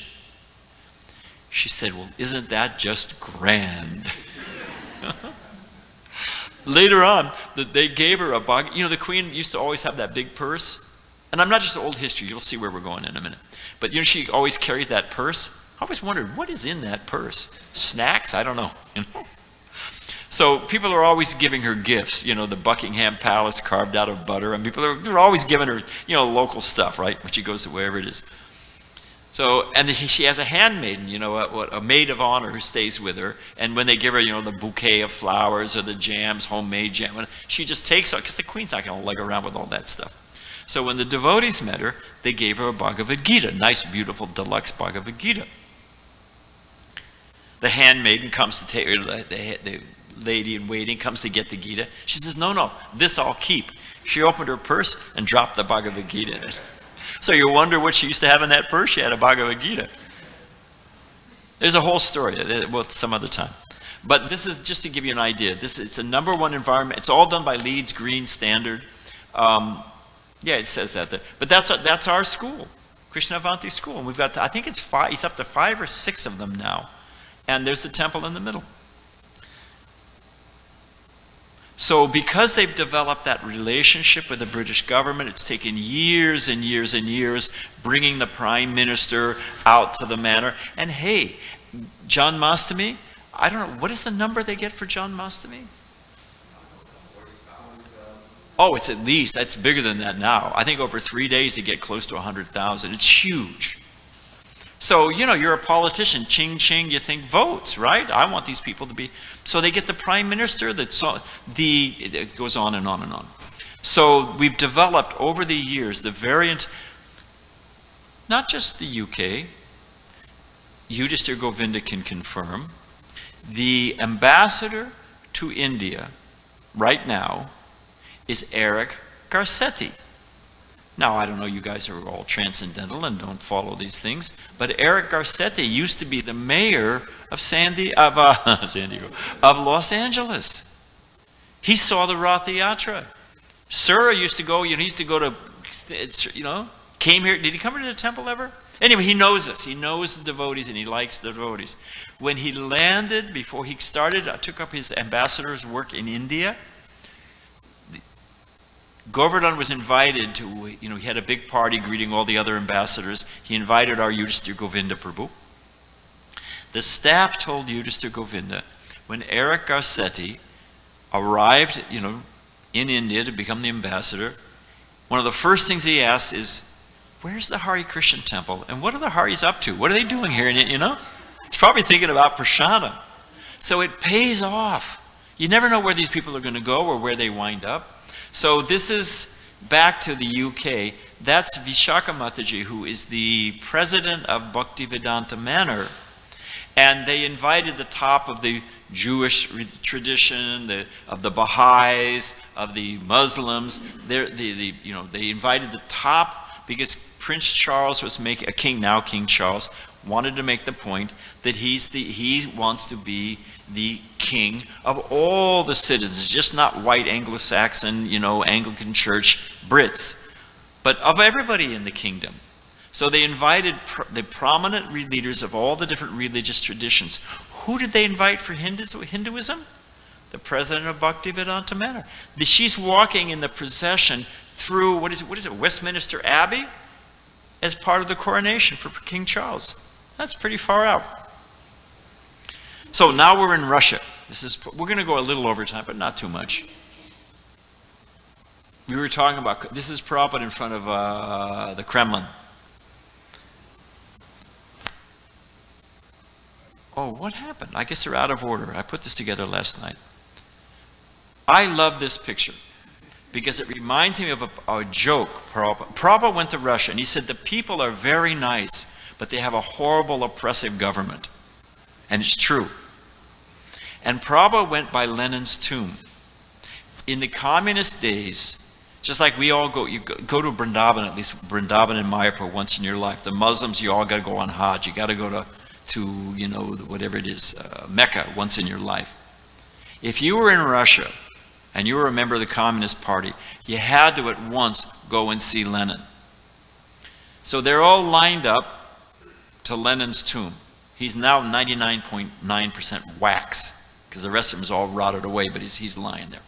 She said, well, isn't that just grand? Later on, they gave her a bag. You know, the Queen used to always have that big purse. And I'm not just old history, you'll see where we're going in a minute. But you know, she always carried that purse. I always wondered, what is in that purse? Snacks? I don't know. You know? So people are always giving her gifts, you know, the Buckingham Palace carved out of butter, and they're always giving her, you know, local stuff, right? When she goes to wherever it is. So, and she has a handmaiden, you know, a maid of honor who stays with her, and when they give her, you know, the bouquet of flowers or the jams, homemade jam, she just takes it, because the queen's not going to lug around with all that stuff. So when the devotees met her, they gave her a Bhagavad Gita, nice, beautiful, deluxe Bhagavad Gita. The handmaiden comes to take her, the lady in waiting comes to get the Gita. She says, no, no, this I'll keep. She opened her purse and dropped the Bhagavad Gita in it. So you wonder what she used to have in that purse. She had a Bhagavad Gita. There's a whole story, well, some other time. But this is just to give you an idea. It's a #1 environment. It's all done by Leeds Green Standard. Yeah, it says that there. But that's our school, Krishnavanti School. And we've got, I think it's up to 5 or 6 of them now. And there's the temple in the middle. So because they've developed that relationship with the British government, it's taken years and years and years bringing the Prime Minister out to the manor. And hey, Janmashtami, I don't know, what is the number they get for Janmashtami? Oh, it's at least, that's bigger than that now. I think over 3 days they get close to 100,000. It's huge. So, you know, you're a politician, ching ching, you think votes, right? I want these people to be, so they get the Prime Minister, it goes on and on and on. So we've developed over the years the variant, not just the UK, Yudhishthira Govinda can confirm, the ambassador to India right now is Eric Garcetti. Now, I don't know, you guys are all transcendental and don't follow these things, but Eric Garcetti used to be the mayor of Los Angeles. He saw the Rath Yatra. Sura used to go, he used to go to, came here. Did he come to the temple ever? Anyway, he knows us. He knows the devotees and he likes the devotees. When he landed, before he started, took up his ambassador's work in India, Govardhan was invited to, he had a big party greeting all the other ambassadors. He invited our Yudhishthira Govinda Prabhu. The staff told Yudhishthira Govinda, when Eric Garcetti arrived, in India to become the ambassador, one of the first things he asked is, where's the Hare Krishna temple? And what are the Haris up to? What are they doing here? He's probably thinking about Prasadam. So it pays off. You never know where these people are going to go or where they wind up. So this is back to the UK. That's Vishaka Mataji, who is the president of Bhaktivedanta Manor. And they invited the top of the Jewish tradition, of the Baha'is, of the Muslims. They invited the top because Prince Charles was King Charles, wanted to make the point that he wants to be the king of all the citizens, just not white Anglo-Saxon, Anglican Church Brits, but of everybody in the kingdom. So they invited the prominent leaders of all the different religious traditions. Who did they invite for Hinduism? The president of Bhaktivedanta Manor. She's walking in the procession through, what is it, Westminster Abbey, as part of the coronation for King Charles. That's pretty far out. So now we're in Russia. We're going to go a little over time, but not too much. We were talking about, this is Prabhupada in front of the Kremlin. Oh, what happened? I guess they're out of order. I put this together last night. I love this picture because it reminds me of a joke. Prabhupada went to Russia and he said the people are very nice, but they have a horrible oppressive government. And it's true. And Prabhupada went by Lenin's tomb. In the communist days, just like we all go, you go to Vrindavan, at least Vrindavan and Mayapur once in your life. The Muslims, you all got to go on Hajj. You got to go to whatever it is, Mecca once in your life. If you were in Russia and you were a member of the Communist Party, you had to at once go and see Lenin. So they're all lined up to Lenin's tomb. He's now 99.9% wax, because the rest of him is all rotted away, but he's lying there.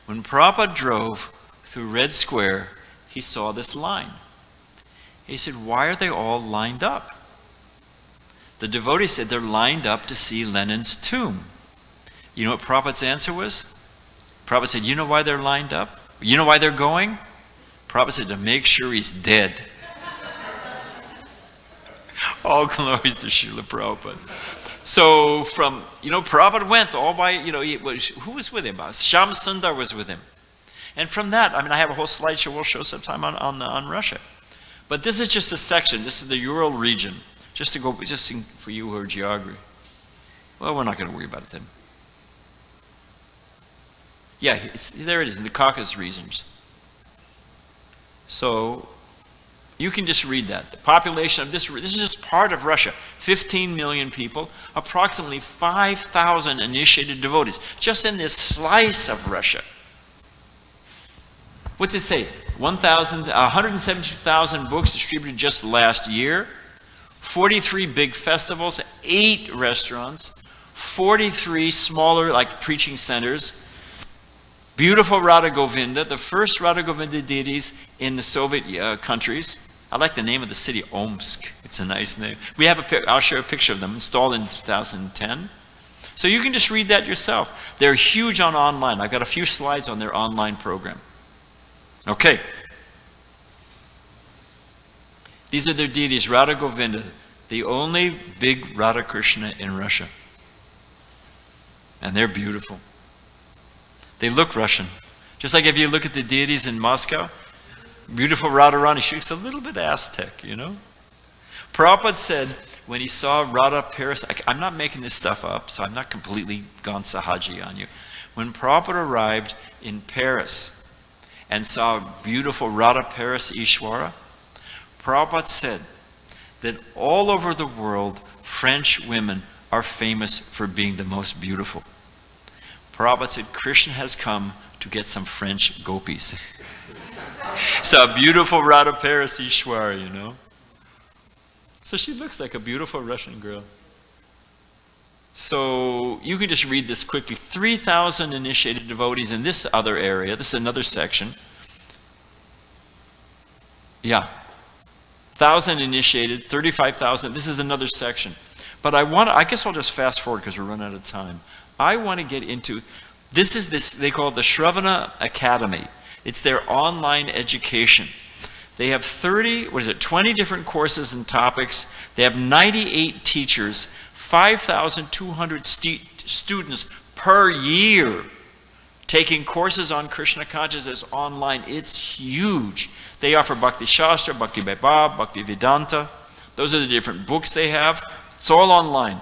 When Prabhupada drove through Red Square, he saw this line. He said, why are they all lined up? The devotees said they're lined up to see Lenin's tomb. You know what Prabhupada's answer was? Prabhupada said, you know why they're lined up? You know why they're going? Prabhupada said, to make sure he's dead. All glories to Srila Prabhupada. So from, Prabhupada went all by, who was with him? Shyam Sundar was with him. And from that, I have a whole slideshow we'll show sometime on Russia. But this is just a section. This is the Ural region. Just for you who are geography. Well, we're not going to worry about it then. Yeah, there it is, in the Caucasus regions. So, you can just read that. The population of this is just part of Russia. 15 million people, approximately 5,000 initiated devotees, just in this slice of Russia. What's it say? 172,000 books distributed just last year, 43 big festivals, 8 restaurants, 43 smaller like preaching centers, beautiful Radha Govinda, the first Radha Govinda deities in the Soviet countries. I like the name of the city, Omsk. It's a nice name. We have I'll share a picture of them, installed in 2010. So you can just read that yourself. They're huge on online. I've got a few slides on their online program. Okay. These are their deities, Radha Govinda, the only big Radha Krishna in Russia. And they're beautiful. They look Russian. Just like if you look at the deities in Moscow, beautiful Radharani, she looks a little bit Aztec, Prabhupada said when he saw Radha Paris, I'm not making this stuff up, so I'm not completely gone Sahaji on you. When Prabhupada arrived in Paris and saw beautiful Radha Paris Ishwara, Prabhupada said that all over the world, French women are famous for being the most beautiful. Prabhupada said, Krishna has come to get some French gopis. So a beautiful Radha Paris Ishwara, So she looks like a beautiful Russian girl. So you can just read this quickly. 3,000 initiated devotees in this other area. This is another section. Yeah. 1,000 initiated, 35,000. This is another section. But I guess I'll just fast forward because we're running out of time. I want to get into, they call it the Shravana Academy. It's their online education. They have 20 different courses and topics. They have 98 teachers, 5,200 students per year taking courses on Krishna consciousness online. It's huge. They offer Bhakti Shastra, Bhakti Vaibhav, Bhakti Vedanta. Those are the different books they have. It's all online.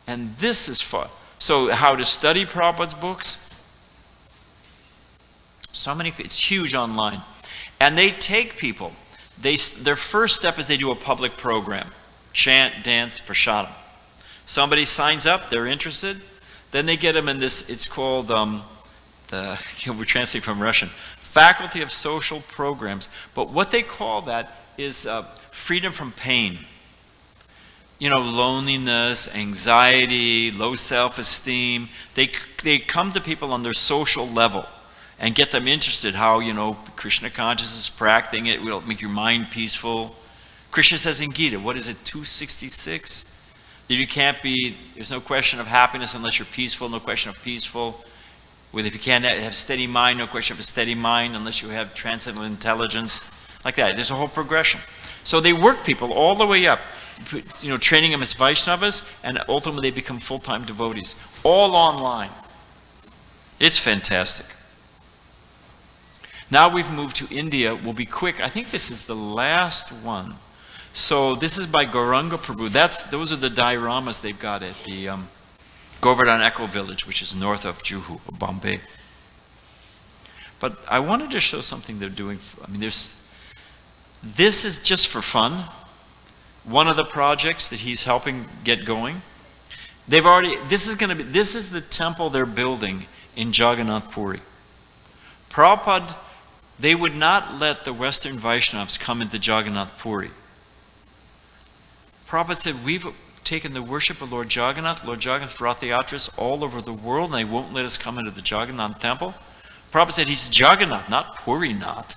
And this is fun. So how to study Prabhupada's books. It's huge online. And they take people. Their first step is they do a public program. Chant, dance, prasadam. Somebody signs up, they're interested. Then they get them in this, it's called, we're translating from Russian, Faculty of Social Programs. But what they call that is freedom from pain. Loneliness, anxiety, low self-esteem. They come to people on their social level and get them interested how, Krishna consciousness, practicing it will make your mind peaceful. Krishna says in Gita, what is it, 266? That there's no question of happiness unless you're peaceful, no question of peaceful. If you can't have steady mind, no question of a steady mind unless you have transcendental intelligence. Like that, there's a whole progression. So they work people all the way up, training them as Vaishnavas, and ultimately they become full-time devotees. All online. It's fantastic. Now we've moved to India. We'll be quick. I think this is the last one. So this is by Gauranga Prabhu. Those are the dioramas they've got at the Govardhan Eco Village, which is north of Juhu, Bombay. But I wanted to show something they're doing. This is just for fun. One of the projects that he's helping get going. This is the temple they're building in Jagannath Puri. Prabhupada, they would not let the Western Vaishnavas come into Jagannath Puri. Prabhupada said, we've taken the worship of Lord Jagannath Ratha Yatras all over the world, and they won't let us come into the Jagannath temple. Prabhupada said, he's Jagannath, not Purinath.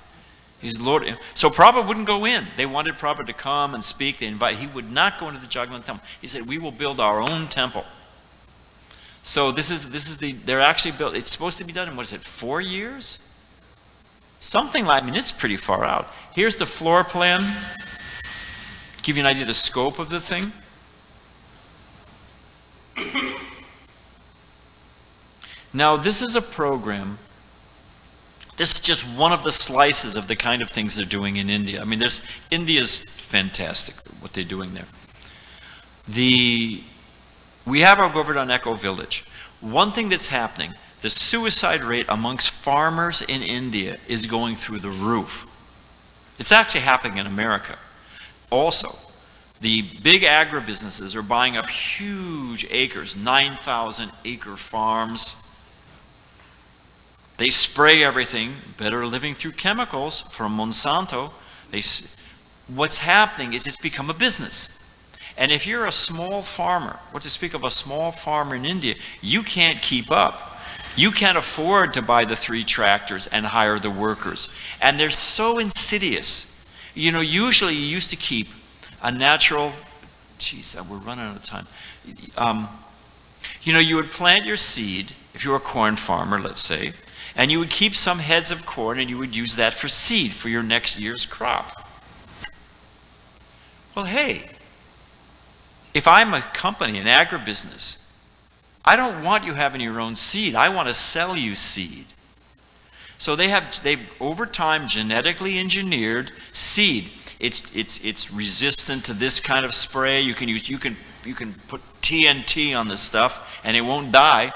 He's Lord. So Prabhupada wouldn't go in. They wanted Prabhupada to come and speak. They invited. He would not go into the Jagannath temple. He said, we will build our own temple. So they're actually built. It's supposed to be done in, what is it, 4 years? Something like, I mean, it's pretty far out. Here's the floor plan. Give you an idea of the scope of the thing. Now, this is a program. This is just one of the slices of the kind of things they're doing in India. I mean, India's fantastic, what they're doing there. We have our Govardhan Echo Village. One thing that's happening, the suicide rate amongst farmers in India is going through the roof. It's actually happening in America. Also, the big agribusinesses are buying up huge acres, 9,000 acre farms. They spray everything, better living through chemicals from Monsanto. What's happening is it's become a business. And if you're a small farmer, what to speak of a small farmer in India, you can't keep up. You can't afford to buy the 3 tractors and hire the workers. And they're so insidious. You know, usually you used to keep a natural, geez, we're running out of time. You know, you would plant your seed, if you were a corn farmer, let's say, and you would keep some heads of corn and you would use that for seed for your next year's crop. Well, hey, if I'm a company, an agribusiness, I don't want you having your own seed. I want to sell you seed. So they've over time genetically engineered seed. It's resistant to this kind of spray. You can put TNT on this stuff and it won't die.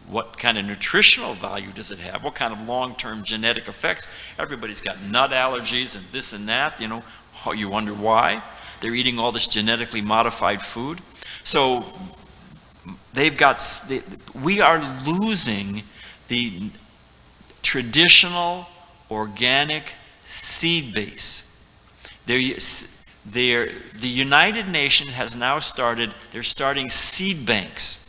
What kind of nutritional value does it have? What kind of long-term genetic effects? Everybody's got nut allergies and this and that. You know, you wonder why. They're eating all this genetically modified food. So we are losing the traditional organic seed base. The United Nations has now they're starting seed banks.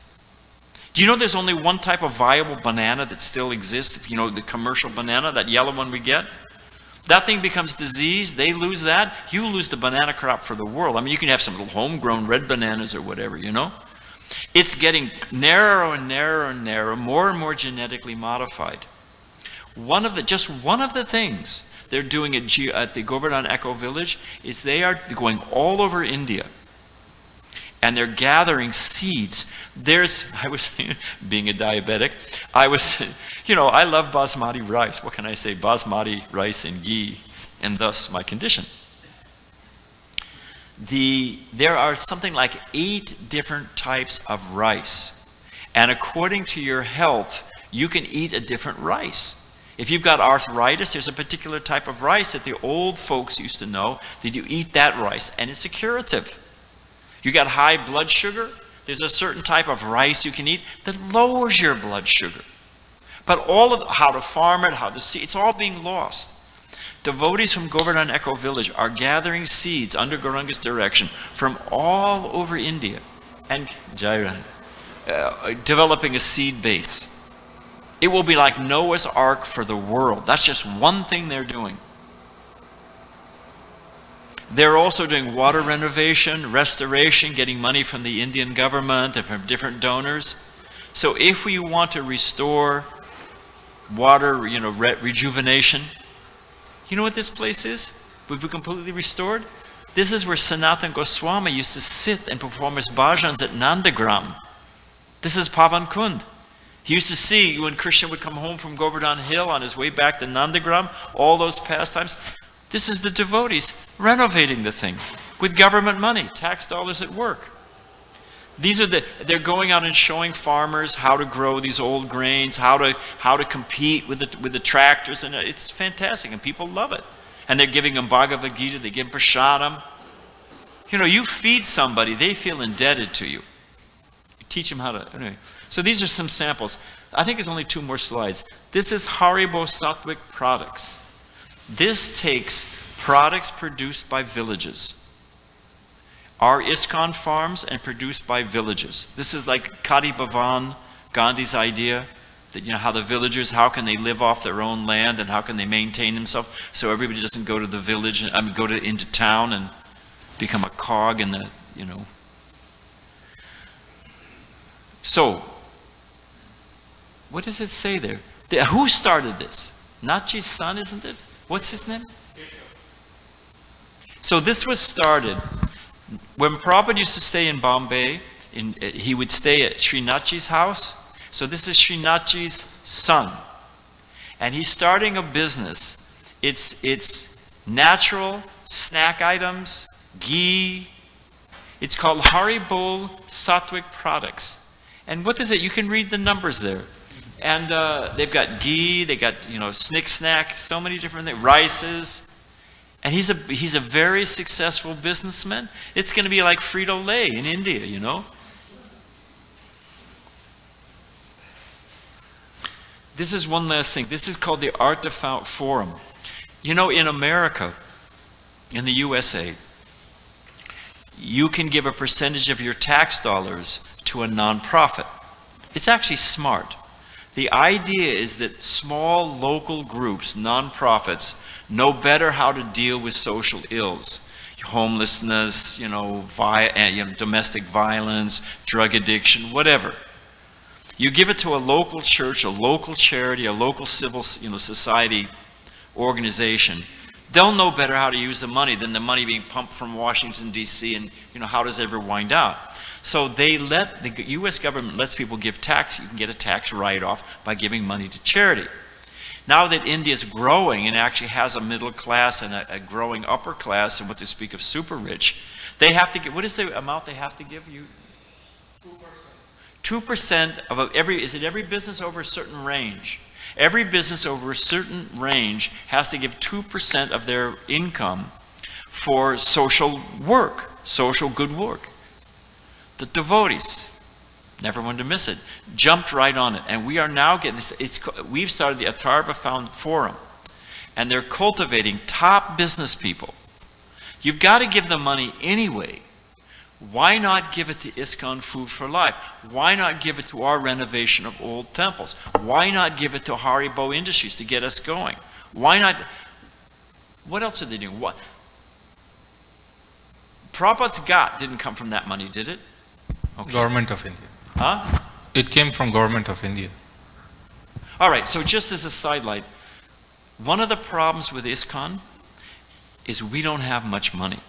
Do you know there's only one type of viable banana that still exists? If you know the commercial banana, that yellow one we get? That thing becomes diseased, they lose that, you lose the banana crop for the world. I mean, you can have some little homegrown red bananas or whatever, you know? It's getting narrower and narrower and narrower, more and more genetically modified. Just one of the things they're doing at the Govardhan Echo Village is they are going all over India and they're gathering seeds. I was, being a diabetic, you know, I love basmati rice. What can I say? Basmati rice and ghee, and thus my condition. There are something like 8 different types of rice. And according to your health, you can eat a different rice. If you've got arthritis, there's a particular type of rice that the old folks used to know that you eat that rice, and it's a curative. You got high blood sugar, there's a certain type of rice you can eat that lowers your blood sugar. But all of how to farm it, how to see, it's all being lost. Devotees from Govardhan Echo Village are gathering seeds under Gauranga's direction from all over India and developing a seed base. It will be like Noah's Ark for the world. That's just one thing they're doing. They're also doing water renovation, restoration, getting money from the Indian government and from different donors. So if we want to restore water, you know, rejuvenation, you know what this place is? We've completely restored. This is where Sanatana Goswami used to sit and perform his bhajans at Nandagram. This is Pavan Kund. He used to see when Krishna would come home from Govardhan Hill on his way back to Nandagram, all those pastimes. This is the devotees renovating the thing with government money, tax dollars at work. They're going out and showing farmers how to grow these old grains, how to compete with the tractors, and it's fantastic, and people love it. And they're giving them Bhagavad Gita, they give prasadam. You know, you feed somebody, they feel indebted to you. You teach them how to, anyway. So these are some samples. I think there's only 2 more slides. This is Haribo Sattvic products. This takes products produced by villages. Our ISKCON farms and produced by villages. This is like Kadi Bhavan, Gandhi's idea. you know, how the villagers, how can they live off their own land and how can they maintain themselves so everybody doesn't go to the village, go into town and become a cog in the, you know. So, what does it say there? Who started this? Nachi's son, isn't it? What's his name? So this was started when Prabhupada used to stay in Bombay. He would stay at Sri Nachi's house. So this is Sri Nachi's son. And he's starting a business. It's natural snack items, ghee. It's called Haribol Sattvic Products. And what is it? You can read the numbers there. And they've got ghee, they got, you know, snick snack, so many different things, rices. And he's a very successful businessman. It's going to be like Frito-Lay in India, you know. This is one last thing. This is called the Art Devout Forum. You know, in America, in the USA, you can give a percentage of your tax dollars to a nonprofit. It's actually smart. The idea is that small local groups, nonprofits, know better how to deal with social ills. Homelessness, you know, domestic violence, drug addiction, whatever. You give it to a local church, a local charity, a local civil, you know, society organization. They'll know better how to use the money than the money being pumped from Washington, D.C. and, you know, how does it ever wind out? So the U.S. government lets people give tax. You can get a tax write-off by giving money to charity. Now that India is growing and actually has a middle class and a growing upper class, and what to speak of super rich, they have to give, what is the amount they have to give you? 2% of every business over a certain range? Every business over a certain range has to give 2% of their income for social work, social good work. The devotees, never wanted to miss it, jumped right on it. And we are now getting this, we've started the Atharva Forum, and they're cultivating top business people. You've got to give them money anyway. Why not give it to ISKCON Food for Life? Why not give it to our renovation of old temples? Why not give it to Haribo Industries to get us going? Why not? What else are they doing? What? Prabhupada's GAT didn't come from that money, did it? Okay. Government of India. Huh? It came from Government of India. All right, so just as a sidelight, one of the problems with ISKCON is we don't have much money.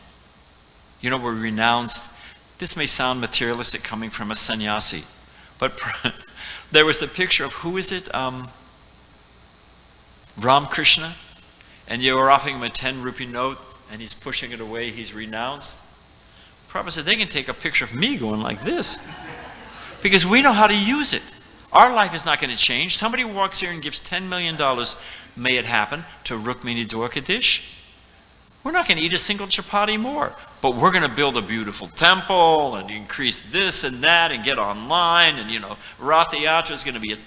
You know, we're renounced. This may sound materialistic coming from a sannyasi, but there was a picture of, who is it? Ram Krishna, and you were offering him a 10 rupee note, and he's pushing it away, he's renounced. Prabhupada said, they can take a picture of me going like this, because we know how to use it. Our life is not going to change. Somebody walks here and gives $10 million, may it happen, to Rukmini Dwarkadish. We're not going to eat a single chapati more, but we're going to build a beautiful temple and increase this and that and get online, and, you know, Ratha Yatra is going to be a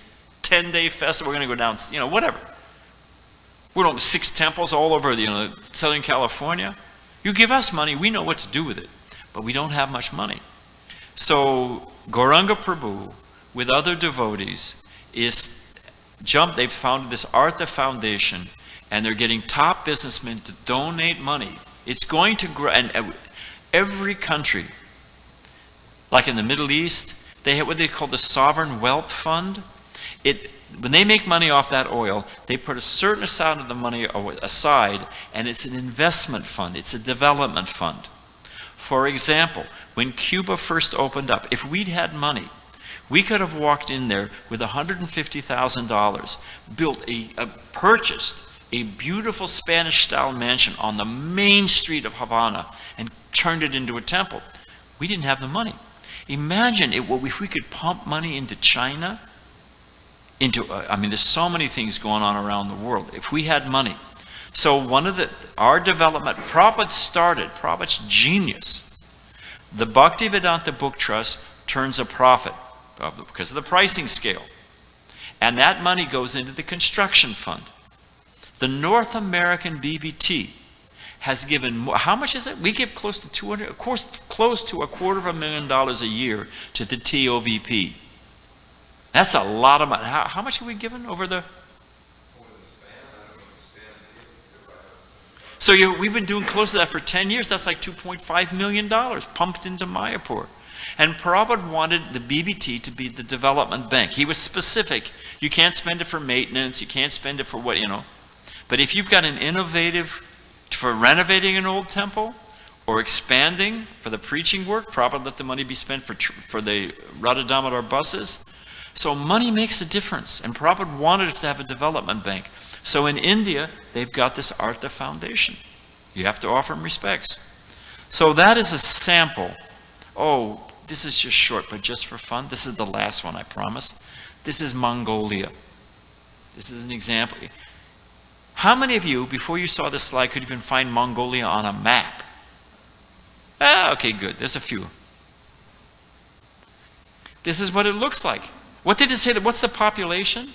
10-day festival. We're going to go down, you know, whatever. We're going to 6 temples all over, you know, Southern California. You give us money, we know what to do with it, but we don't have much money. So Gauranga Prabhu, with other devotees, they've founded this Artha Foundation, and they're getting top businessmen to donate money. It's going to grow, and every country, like in the Middle East, they have what they call the Sovereign Wealth Fund. When they make money off that oil, they put a certain amount of the money aside, and it's an investment fund, it's a development fund. For example, when Cuba first opened up, if we'd had money, we could have walked in there with $150,000, purchased a beautiful Spanish-style mansion on the main street of Havana and turned it into a temple. We didn't have the money. Imagine if we could pump money into China, I mean, there's so many things going on around the world. If we had money. So our development, Prabhupada's genius. The Bhaktivedanta Book Trust turns a profit because of the pricing scale. And that money goes into the construction fund. The North American BBT has given more. How much is it? We give close to close to $250,000 a year to the TOVP. That's a lot of money. How much have we given over the... So we've been doing close to that for 10 years. That's like $2.5 million pumped into Mayapur. And Prabhupada wanted the BBT to be the development bank. He was specific. You can't spend it for maintenance. You can't spend it for what, you know. But if you've got an innovative, for renovating an old temple or expanding for the preaching work, Prabhupada let the money be spent for the Radha Damodar buses. So money makes a difference. And Prabhupada wanted us to have a development bank. So in India, they've got this Artha Foundation. You have to offer them respects. So that is a sample. Oh, this is just short, but just for fun. This is the last one, I promise. This is Mongolia. This is an example. How many of you, before you saw this slide, could even find Mongolia on a map? Ah, okay, good. There's a few. This is what it looks like. What did it say? What's the population?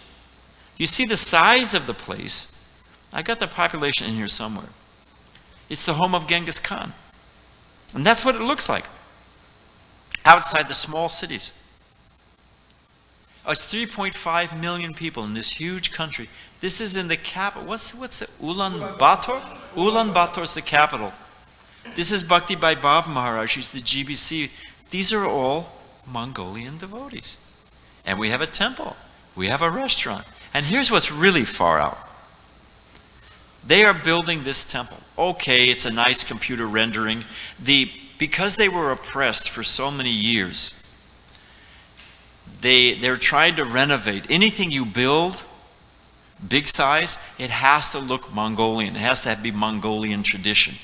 You see the size of the place. I got the population in here somewhere. It's the home of Genghis Khan. And that's what it looks like. Outside the small cities. Oh, it's 3.5 million people in this huge country. This is in the capital. What's the Ulaanbaatar? Ulaanbaatar is the capital. This is Bhakti Vaibhav Maharaj. He's the GBC. These are all Mongolian devotees. And we have a temple. We have a restaurant. And here's what's really far out. They are building this temple. Okay, it's a nice computer rendering. Because they were oppressed for so many years, they're trying to renovate. Anything you build, big size, it has to look Mongolian. It has to be Mongolian tradition.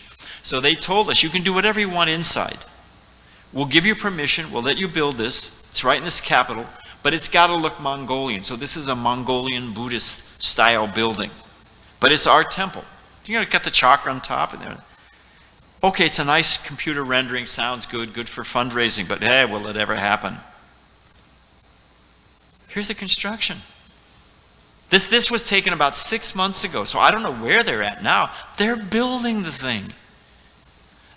So they told us, you can do whatever you want inside. We'll give you permission. We'll let you build this. It's right in this capital. But it's got to look Mongolian. So this is a Mongolian Buddhist style building. But it's our temple. You know, got the chakra on top. And there. Okay, it's a nice computer rendering. Sounds good. Good for fundraising. But hey, will it ever happen? Here's the construction. This was taken about 6 months ago. So I don't know where they're at now. They're building the thing.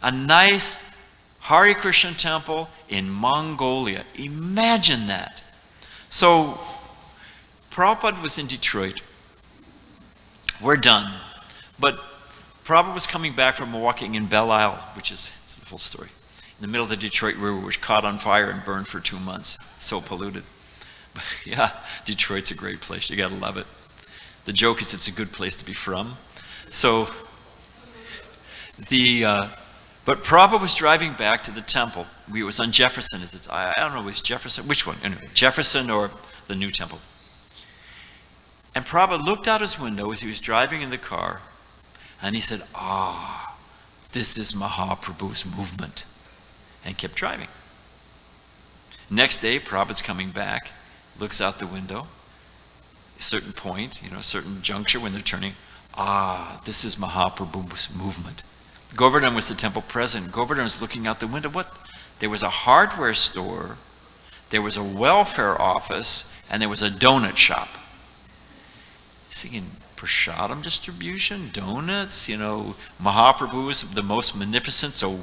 A nice Hare Krishna temple in Mongolia. Imagine that. So, Prabhupada was in Detroit. We're done. But Prabhupada was coming back from walking in Belle Isle, which is the full story. In the middle of the Detroit River, which caught on fire and burned for 2 months. So polluted. But yeah, Detroit's a great place. You gotta love it. The joke is it's a good place to be from. So, but Prabhupada was driving back to the temple. It was on Jefferson. I don't know, it was Jefferson? Which one? Anyway, Jefferson or the new temple. And Prabhupada looked out his window as he was driving in the car, and he said, this is Mahaprabhu's movement, and kept driving. Next day, Prabhupada's coming back, looks out the window, a certain point, a certain juncture when they're turning, this is Mahaprabhu's movement. Govardhan was the temple president. Govardhan was looking out the window. There was a hardware store, there was a welfare office, and there was a donut shop. He's thinking, prasadam distribution, donuts, Mahaprabhu was the most magnificent, so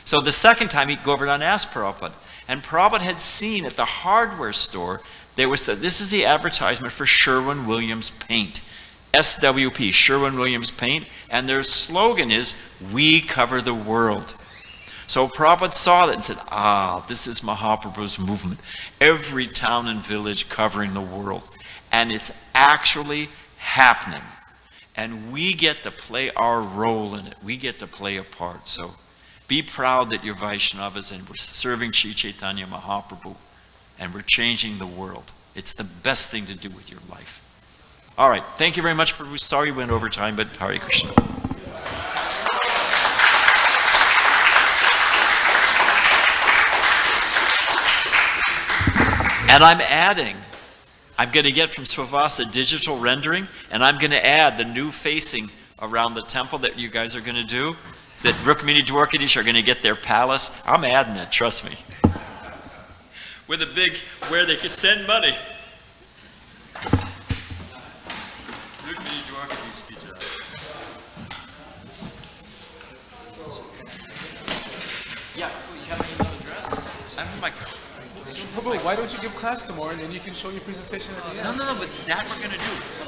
So the second time, Govardhan asked Prabhupada, and Prabhupada had seen at the hardware store, this is the advertisement for Sherwin-Williams paint. SWP, Sherwin-Williams paint, and their slogan is, we cover the world. So Prabhupada saw that and said, this is Mahaprabhu's movement. Every town and village covering the world. And it's actually happening. And we get to play our role in it. We get to play a part. So be proud that you're Vaishnavas and we're serving Sri Chaitanya Mahaprabhu. And we're changing the world. It's the best thing to do with your life. All right, thank you very much. Sorry we went over time, but Hare Krishna. And I'm going to get from Swavasa digital rendering, and I'm going to add the new facing around the temple that you guys are going to do, that Rukmini Dwarkadish are going to get their palace. I'm adding it, trust me. With a big, where they can send money. Yeah, you have an email address? my... Prabhu, why don't you give class tomorrow and then you can show your presentation at the end? No, but that we're going to do.